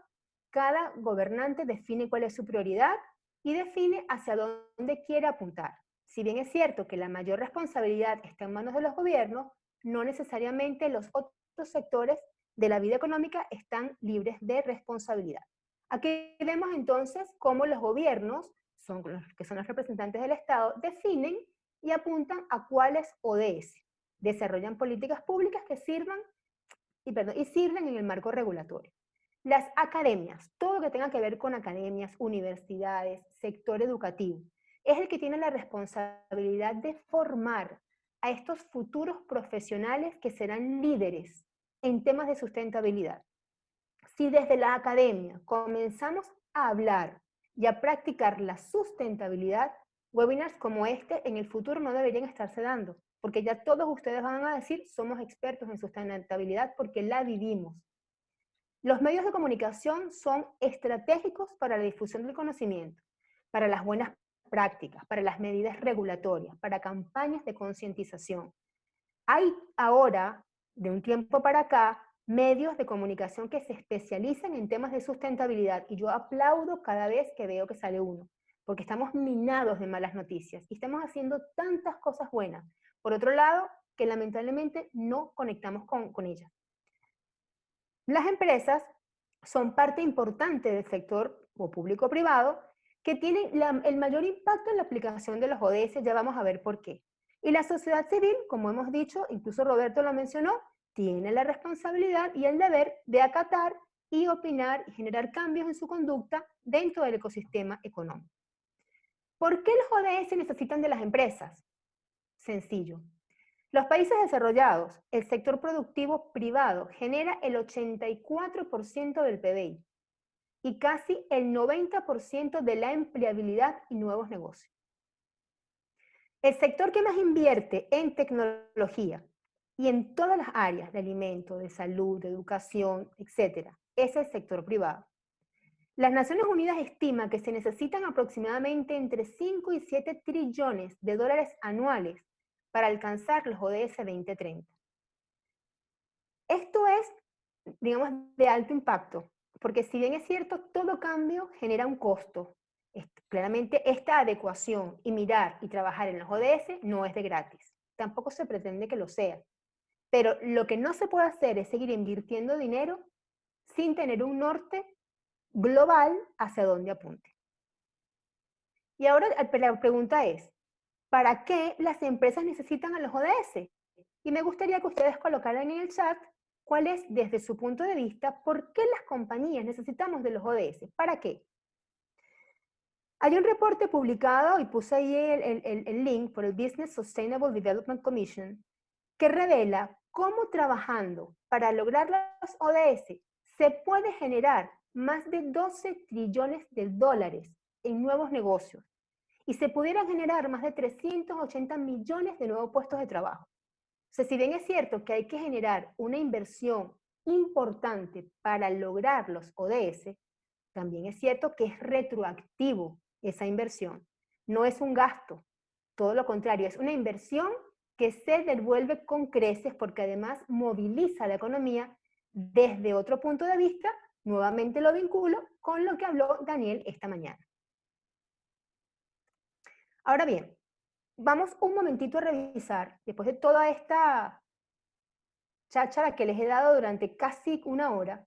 Cada gobernante define cuál es su prioridad y define hacia dónde quiere apuntar. Si bien es cierto que la mayor responsabilidad está en manos de los gobiernos, no necesariamente los otros sectores de la vida económica están libres de responsabilidad. Aquí vemos entonces cómo los gobiernos, que son los representantes del Estado, definen y apuntan a cuáles ODS. Desarrollan políticas públicas que sirven en el marco regulatorio. Las academias, todo lo que tenga que ver con academias, universidades, sector educativo, es el que tiene la responsabilidad de formar a estos futuros profesionales que serán líderes en temas de sustentabilidad. Si desde la academia comenzamos a hablar y a practicar la sustentabilidad, webinars como este en el futuro no deberían estarse dando, porque ya todos ustedes van a decir, somos expertos en sustentabilidad porque la vivimos. Los medios de comunicación son estratégicos para la difusión del conocimiento, para las buenas prácticas, para las medidas regulatorias, para campañas de concientización. Hay ahora, de un tiempo para acá, medios de comunicación que se especializan en temas de sustentabilidad y yo aplaudo cada vez que veo que sale uno, porque estamos minados de malas noticias y estamos haciendo tantas cosas buenas. Por otro lado, que lamentablemente no conectamos con ellas. Las empresas son parte importante del sector o público-privado que tienen el mayor impacto en la aplicación de los ODS, ya vamos a ver por qué. Y la sociedad civil, como hemos dicho, incluso Roberto lo mencionó, tiene la responsabilidad y el deber de acatar y opinar y generar cambios en su conducta dentro del ecosistema económico. ¿Por qué los ODS necesitan de las empresas? Sencillo. Los países desarrollados, el sector productivo privado genera el 84% del PBI y casi el 90% de la empleabilidad y nuevos negocios. El sector que más invierte en tecnología y en todas las áreas de alimento, de salud, de educación, etc., es el sector privado. Las Naciones Unidas estima que se necesitan aproximadamente entre 5 y 7 trillones de dólares anuales para alcanzar los ODS 2030. Esto es, digamos, de alto impacto, porque si bien es cierto, todo cambio genera un costo. Claramente esta adecuación y mirar y trabajar en los ODS no es de gratis. Tampoco se pretende que lo sea. Pero lo que no se puede hacer es seguir invirtiendo dinero sin tener un norte global hacia dónde apunte. Y ahora la pregunta es, ¿para qué las empresas necesitan a los ODS? Y me gustaría que ustedes colocaran en el chat cuál es, desde su punto de vista, por qué las compañías necesitamos de los ODS. ¿Para qué? Hay un reporte publicado, y puse ahí el link por el Business Sustainable Development Commission, que revela cómo trabajando para lograr los ODS se puede generar más de 12 trillones de dólares en nuevos negocios y se pudieran generar más de 380 millones de nuevos puestos de trabajo. O sea, si bien es cierto que hay que generar una inversión importante para lograr los ODS, también es cierto que es retroactivo esa inversión. No es un gasto, todo lo contrario, es una inversión que se devuelve con creces porque además moviliza la economía desde otro punto de vista. Nuevamente lo vinculo con lo que habló Daniel esta mañana. Ahora bien, vamos un momentito a revisar, después de toda esta cháchara que les he dado durante casi una hora,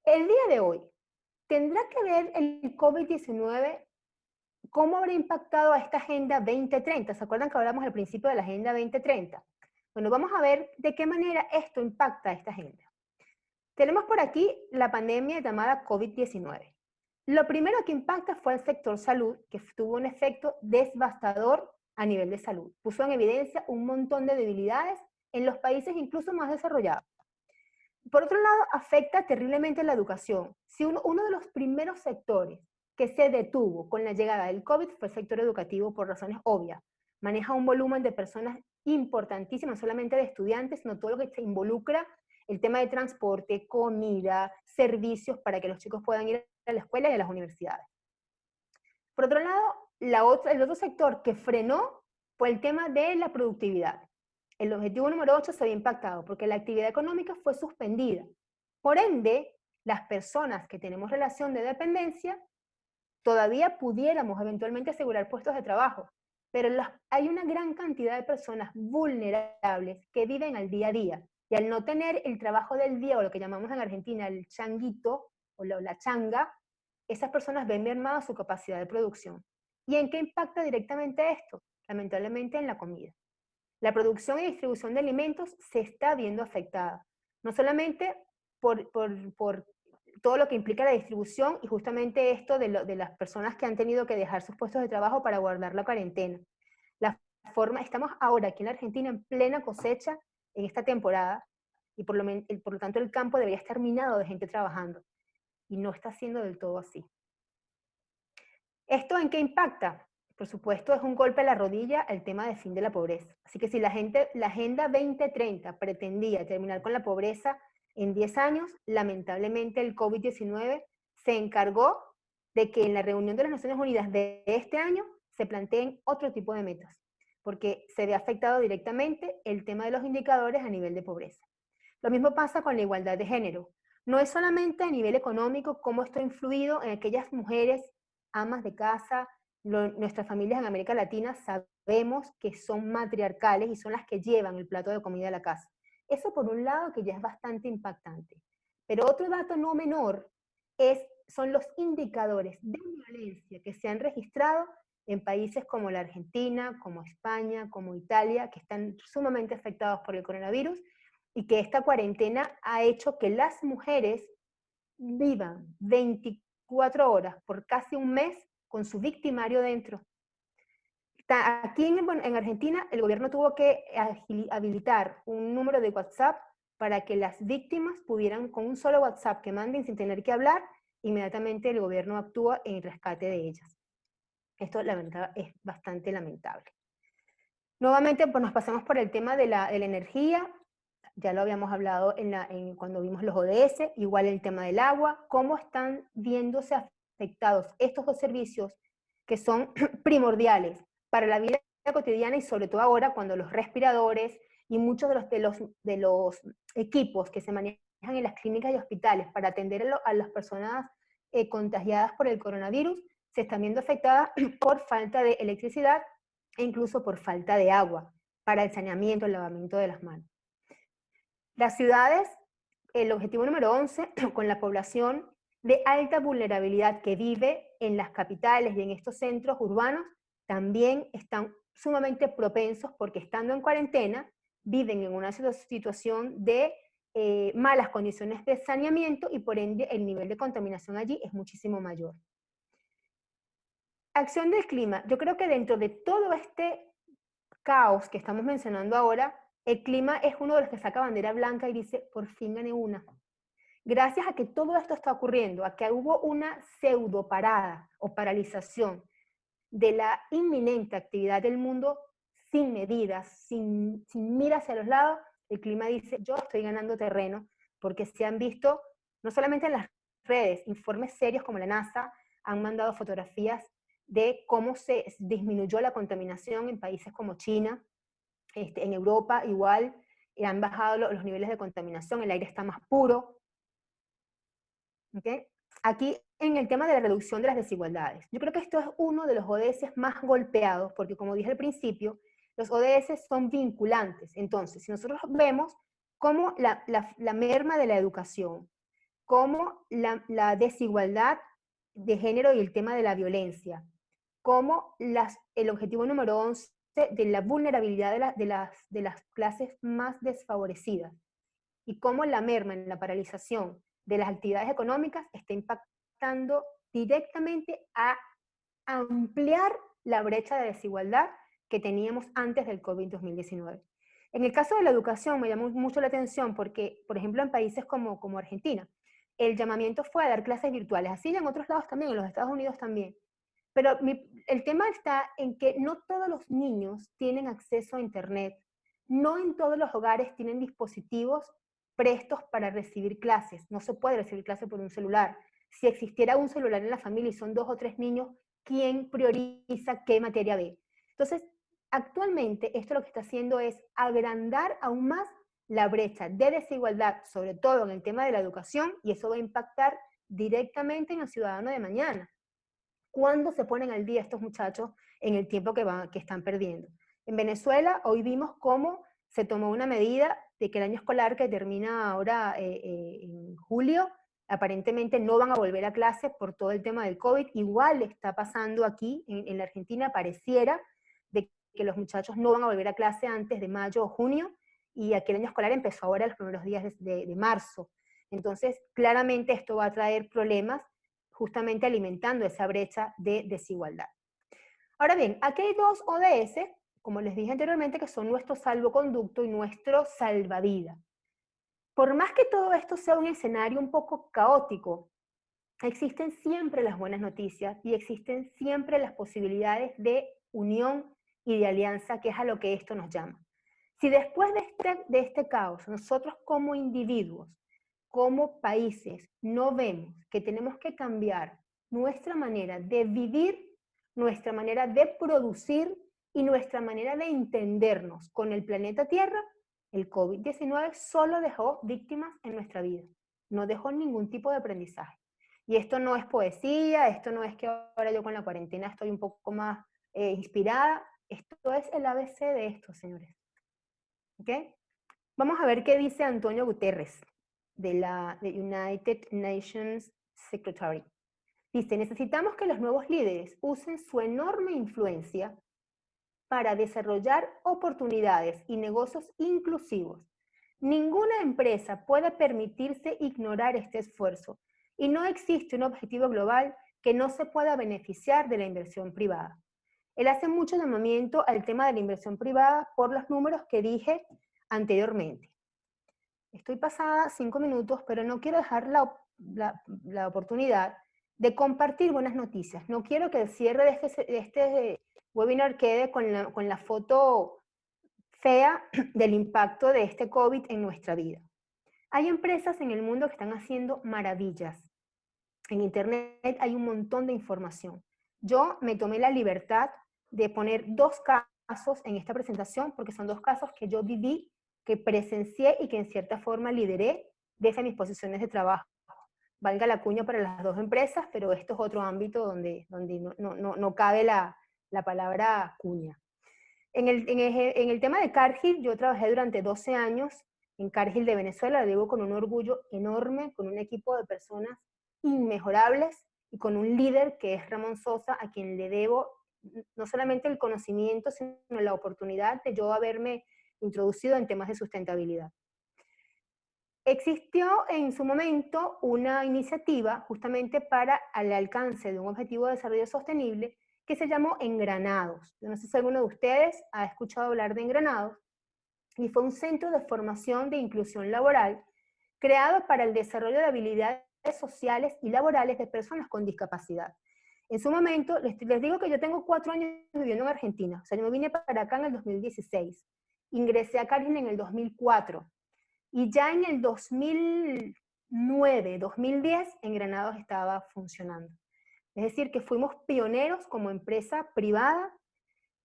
el día de hoy, ¿tendrá que ver el COVID-19? ¿Cómo habrá impactado a esta Agenda 2030? ¿Se acuerdan que hablamos al principio de la Agenda 2030? Bueno, vamos a ver de qué manera esto impacta a esta agenda. Tenemos por aquí la pandemia llamada COVID-19. Lo primero que impacta fue el sector salud, que tuvo un efecto devastador a nivel de salud. Puso en evidencia un montón de debilidades en los países incluso más desarrollados. Por otro lado, afecta terriblemente la educación. Si uno de los primeros sectores que se detuvo con la llegada del COVID fue el sector educativo por razones obvias. Maneja un volumen de personas importantísimo, no solamente de estudiantes, sino todo lo que se involucra el tema de transporte, comida, servicios para que los chicos puedan ir a la escuela y a las universidades. Por otro lado, el otro sector que frenó fue el tema de la productividad. El objetivo número 8 se había impactado porque la actividad económica fue suspendida. Por ende, las personas que tenemos relación de dependencia todavía pudiéramos eventualmente asegurar puestos de trabajo, pero hay una gran cantidad de personas vulnerables que viven al día a día y al no tener el trabajo del día o lo que llamamos en Argentina el changuito o la changa, esas personas ven mermada su capacidad de producción. ¿Y en qué impacta directamente esto? Lamentablemente en la comida. La producción y distribución de alimentos se está viendo afectada, no solamente por todo lo que implica la distribución y justamente esto de las personas que han tenido que dejar sus puestos de trabajo para guardar la cuarentena. Estamos ahora aquí en la Argentina en plena cosecha en esta temporada y por lo tanto el campo debería estar minado de gente trabajando y no está siendo del todo así. ¿Esto en qué impacta? Por supuesto, es un golpe a la rodilla el tema del fin de la pobreza. Así que si la Agenda 2030 pretendía terminar con la pobreza en 10 años, lamentablemente el COVID-19 se encargó de que en la reunión de las Naciones Unidas de este año se planteen otro tipo de metas, porque se ve afectado directamente el tema de los indicadores a nivel de pobreza. Lo mismo pasa con la igualdad de género. No es solamente a nivel económico cómo esto ha influido en aquellas mujeres amas de casa, nuestras familias en América Latina sabemos que son matriarcales y son las que llevan el plato de comida a la casa. Eso por un lado que ya es bastante impactante. Pero otro dato no menor son los indicadores de violencia que se han registrado en países como la Argentina, como España, como Italia, que están sumamente afectados por el coronavirus y que esta cuarentena ha hecho que las mujeres vivan 24 horas por casi un mes con su victimario dentro. Aquí en Argentina el gobierno tuvo que habilitar un número de WhatsApp para que las víctimas pudieran, con un solo WhatsApp que manden sin tener que hablar, inmediatamente el gobierno actúa en el rescate de ellas. Esto la verdad es bastante lamentable. Nuevamente pues nos pasamos por el tema de la energía, ya lo habíamos hablado cuando vimos los ODS, igual el tema del agua, cómo están viéndose afectados estos dos servicios que son primordiales para la vida cotidiana y sobre todo ahora cuando los respiradores y muchos de los equipos que se manejan en las clínicas y hospitales para atender a las personas contagiadas por el coronavirus se están viendo afectadas por falta de electricidad e incluso por falta de agua para el saneamiento, el lavamiento de las manos. Las ciudades, el objetivo número 11, con la población de alta vulnerabilidad que vive en las capitales y en estos centros urbanos, también están sumamente propensos porque estando en cuarentena, viven en una situación de malas condiciones de saneamiento y por ende el nivel de contaminación allí es muchísimo mayor. Acción del clima. Yo creo que dentro de todo este caos que estamos mencionando ahora, el clima es uno de los que saca bandera blanca y dice, por fin gané una. Gracias a que todo esto está ocurriendo, a que hubo una pseudo parada o paralización de la inminente actividad del mundo sin medidas, sin miras hacia los lados, el clima dice, yo estoy ganando terreno, porque se han visto, no solamente en las redes, informes serios como la NASA han mandado fotografías de cómo se disminuyó la contaminación en países como China, en Europa igual, han bajado los niveles de contaminación, el aire está más puro. ¿Okay? Aquí en el tema de la reducción de las desigualdades, yo creo que esto es uno de los ODS más golpeados, porque como dije al principio, los ODS son vinculantes. Entonces, si nosotros vemos cómo la merma de la educación, cómo la desigualdad de género y el tema de la violencia, cómo el objetivo número 11 de la vulnerabilidad de las clases más desfavorecidas y cómo la merma en la paralización de las actividades económicas está impactando directamente a ampliar la brecha de desigualdad que teníamos antes del COVID-2019. En el caso de la educación me llamó mucho la atención porque, por ejemplo, en países como Argentina, el llamamiento fue a dar clases virtuales, así en otros lados también, en los Estados Unidos también. Pero el tema está en que no todos los niños tienen acceso a Internet, no en todos los hogares tienen dispositivos prestos para recibir clases, no se puede recibir clases por un celular. Si existiera un celular en la familia y son 2 o 3 niños, ¿quién prioriza qué materia ve? Entonces, actualmente esto lo que está haciendo es agrandar aún más la brecha de desigualdad, sobre todo en el tema de la educación, y eso va a impactar directamente en el ciudadano de mañana. ¿Cuándo se ponen al día estos muchachos en el tiempo que están perdiendo? En Venezuela hoy vimos cómo se tomó una medida de que el año escolar que termina ahora en julio, aparentemente no van a volver a clase por todo el tema del COVID. Igual está pasando aquí en la Argentina, pareciera de que los muchachos no van a volver a clase antes de mayo o junio, y aquí el año escolar empezó ahora los primeros días de marzo. Entonces, claramente esto va a traer problemas justamente alimentando esa brecha de desigualdad. Ahora bien, aquí hay 2 ODS, como les dije anteriormente, que son nuestro salvoconducto y nuestro salvavidas. Por más que todo esto sea un escenario un poco caótico, existen siempre las buenas noticias y existen siempre las posibilidades de unión y de alianza, que es a lo que esto nos llama. Si después de este caos, nosotros como individuos, como países, no vemos que tenemos que cambiar nuestra manera de vivir, nuestra manera de producir y nuestra manera de entendernos con el planeta Tierra, el COVID-19 solo dejó víctimas en nuestra vida, no dejó ningún tipo de aprendizaje. Y esto no es poesía, esto no es que ahora yo con la cuarentena estoy un poco más inspirada, esto es el ABC de esto, señores. ¿Ok? Vamos a ver qué dice Antonio Guterres, de la United Nations Secretary. Dice, necesitamos que los nuevos líderes usen su enorme influencia para desarrollar oportunidades y negocios inclusivos. Ninguna empresa puede permitirse ignorar este esfuerzo y no existe un objetivo global que no se pueda beneficiar de la inversión privada. Él hace mucho llamamiento al tema de la inversión privada por los números que dije anteriormente. Estoy pasada 5 minutos, pero no quiero dejar la oportunidad de compartir buenas noticias. No quiero que el cierre de este webinar quede con la foto fea del impacto de este COVID en nuestra vida. Hay empresas en el mundo que están haciendo maravillas. En Internet hay un montón de información. Yo me tomé la libertad de poner 2 casos en esta presentación porque son 2 casos que yo viví, que presencié y que en cierta forma lideré desde mis posiciones de trabajo. Valga la cuña para las 2 empresas, pero esto es otro ámbito donde no cabe la palabra cuña. En el tema de Cargill, yo trabajé durante 12 años en Cargill de Venezuela, lo digo con un orgullo enorme, con un equipo de personas inmejorables y con un líder que es Ramón Sosa, a quien le debo no solamente el conocimiento, sino la oportunidad de yo haberme introducido en temas de sustentabilidad. Existió en su momento una iniciativa justamente para el alcance de un objetivo de desarrollo sostenible que se llamó Engranados. Yo no sé si alguno de ustedes ha escuchado hablar de Engranados, y fue un centro de formación de inclusión laboral creado para el desarrollo de habilidades sociales y laborales de personas con discapacidad. En su momento, les digo que yo tengo 4 años viviendo en Argentina, o sea, yo me vine para acá en el 2016, ingresé a Cargill en el 2004, y ya en el 2009, 2010, en Granados estaba funcionando. Es decir, que fuimos pioneros como empresa privada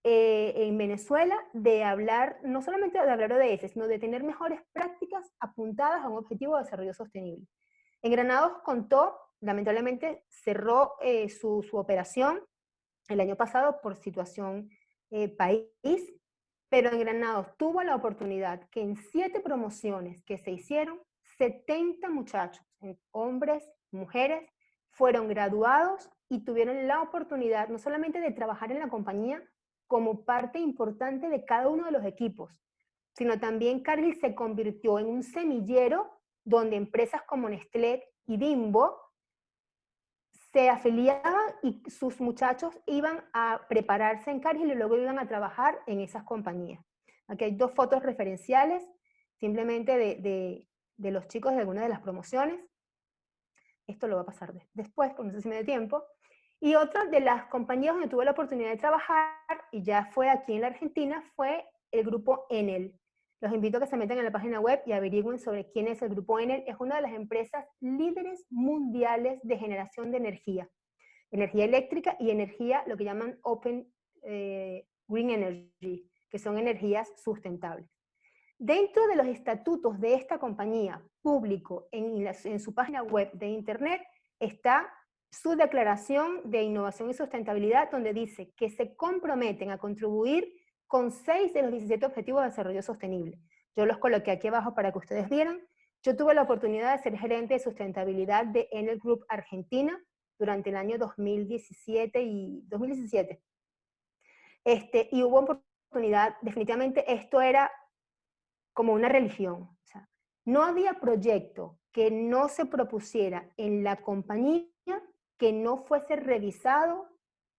en Venezuela de hablar, no solamente de hablar ODS, sino de tener mejores prácticas apuntadas a un objetivo de desarrollo sostenible. En Granados contó, lamentablemente cerró su operación el año pasado por situación país, pero en Granados tuvo la oportunidad que en 7 promociones que se hicieron, 70 muchachos, hombres, mujeres, fueron graduados y tuvieron la oportunidad no solamente de trabajar en la compañía como parte importante de cada uno de los equipos, sino también Cargill se convirtió en un semillero donde empresas como Nestlé y Bimbo se afiliaban y sus muchachos iban a prepararse en Cargill y luego iban a trabajar en esas compañías. Aquí hay dos fotos referenciales, simplemente de los chicos de alguna de las promociones. Esto lo va a pasar después, porque no sé si me da tiempo. Y otra de las compañías donde tuve la oportunidad de trabajar, y ya fue aquí en la Argentina, fue el grupo Enel. Los invito a que se metan en la página web y averigüen sobre quién es el grupo Enel. Es una de las empresas líderes mundiales de generación de energía eléctrica y energía, lo que llaman Open Green Energy, que son energías sustentables. Dentro de los estatutos de esta compañía, público, en su página web de internet, está su declaración de innovación y sustentabilidad, donde dice que se comprometen a contribuir con 6 de los 17 objetivos de desarrollo sostenible. Yo los coloqué aquí abajo para que ustedes vieran. Yo tuve la oportunidad de ser gerente de sustentabilidad de Enel Group Argentina durante el año 2017 y 2017. Y hubo oportunidad, definitivamente esto era como una religión. O sea, no había proyecto que no se propusiera en la compañía que no fuese revisado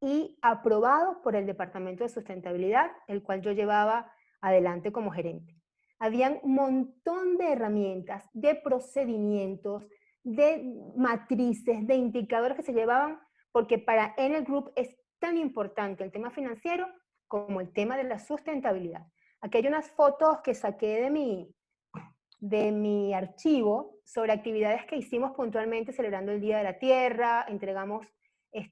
y aprobado por el Departamento de Sustentabilidad, el cual yo llevaba adelante como gerente. Habían un montón de herramientas, de procedimientos, de matrices, de indicadores que se llevaban, porque para Enel Group es tan importante el tema financiero como el tema de la sustentabilidad. Aquí hay unas fotos que saqué de mi archivo sobre actividades que hicimos puntualmente celebrando el Día de la Tierra. Entregamos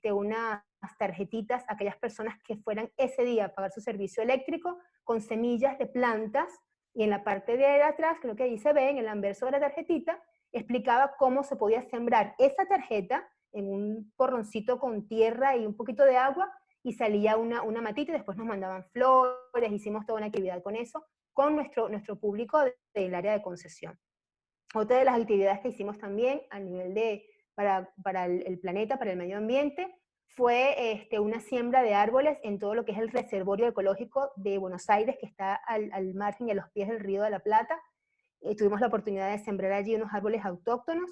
unas tarjetitas a aquellas personas que fueran ese día a pagar su servicio eléctrico con semillas de plantas, y en la parte de atrás, creo que ahí se ve, en el anverso de la tarjetita, explicaba cómo se podía sembrar esa tarjeta en un porroncito con tierra y un poquito de agua, y salía una matita y después nos mandaban flores, hicimos toda una actividad con eso, con nuestro público del área de concesión. Otra de las actividades que hicimos también a nivel para el planeta, para el medio ambiente, fue una siembra de árboles en todo lo que es el reservorio ecológico de Buenos Aires, que está al margen y a los pies del Río de la Plata. Tuvimos la oportunidad de sembrar allí unos árboles autóctonos.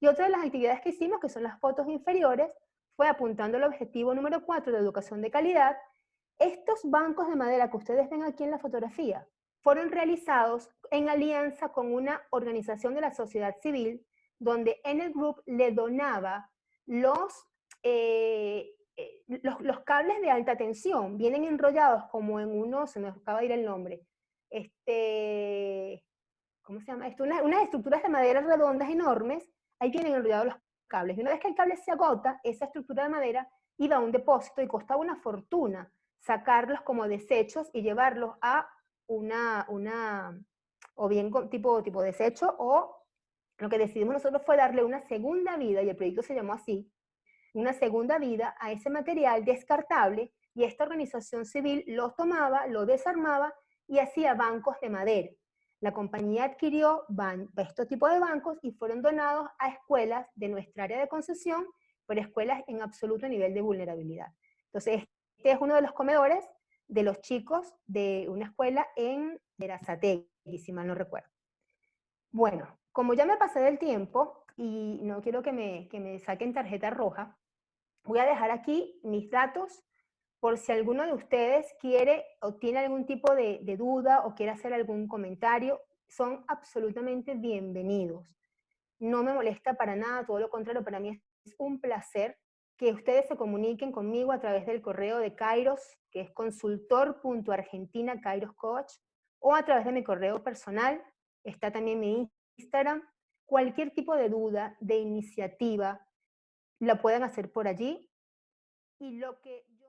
Y otra de las actividades que hicimos, que son las fotos inferiores, fue apuntando al objetivo número 4 de educación de calidad. Estos bancos de madera que ustedes ven aquí en la fotografía fueron realizados en alianza con una organización de la sociedad civil, donde Enel Group le donaba los cables de alta tensión. Vienen enrollados como en uno, se me acaba de ir el nombre, ¿cómo se llama esto? Unas estructuras de madera redondas enormes, ahí vienen enrollados los cables. Y una vez que el cable se agota, esa estructura de madera iba a un depósito y costaba una fortuna sacarlos como desechos y llevarlos a o bien tipo desecho, o lo que decidimos nosotros fue darle una segunda vida, y el proyecto se llamó así, una segunda vida a ese material descartable, y esta organización civil lo tomaba, lo desarmaba y hacía bancos de madera. La compañía adquirió este tipo de bancos y fueron donados a escuelas de nuestra área de concesión, pero escuelas en absoluto nivel de vulnerabilidad. Entonces, este es uno de los comedores de los chicos de una escuela en Verazategui, si mal no recuerdo. Bueno, como ya me pasé del tiempo y no quiero que me saquen tarjeta roja, voy a dejar aquí mis datos por si alguno de ustedes quiere o tiene algún tipo de duda o quiere hacer algún comentario. Son absolutamente bienvenidos. No me molesta para nada, todo lo contrario, para mí es un placer que ustedes se comuniquen conmigo a través del correo de Kairos, que es consultor.argentina-kairoscoach, o a través de mi correo personal, está también mi Instagram. Cualquier tipo de duda, de iniciativa, la pueden hacer por allí. Y lo que yo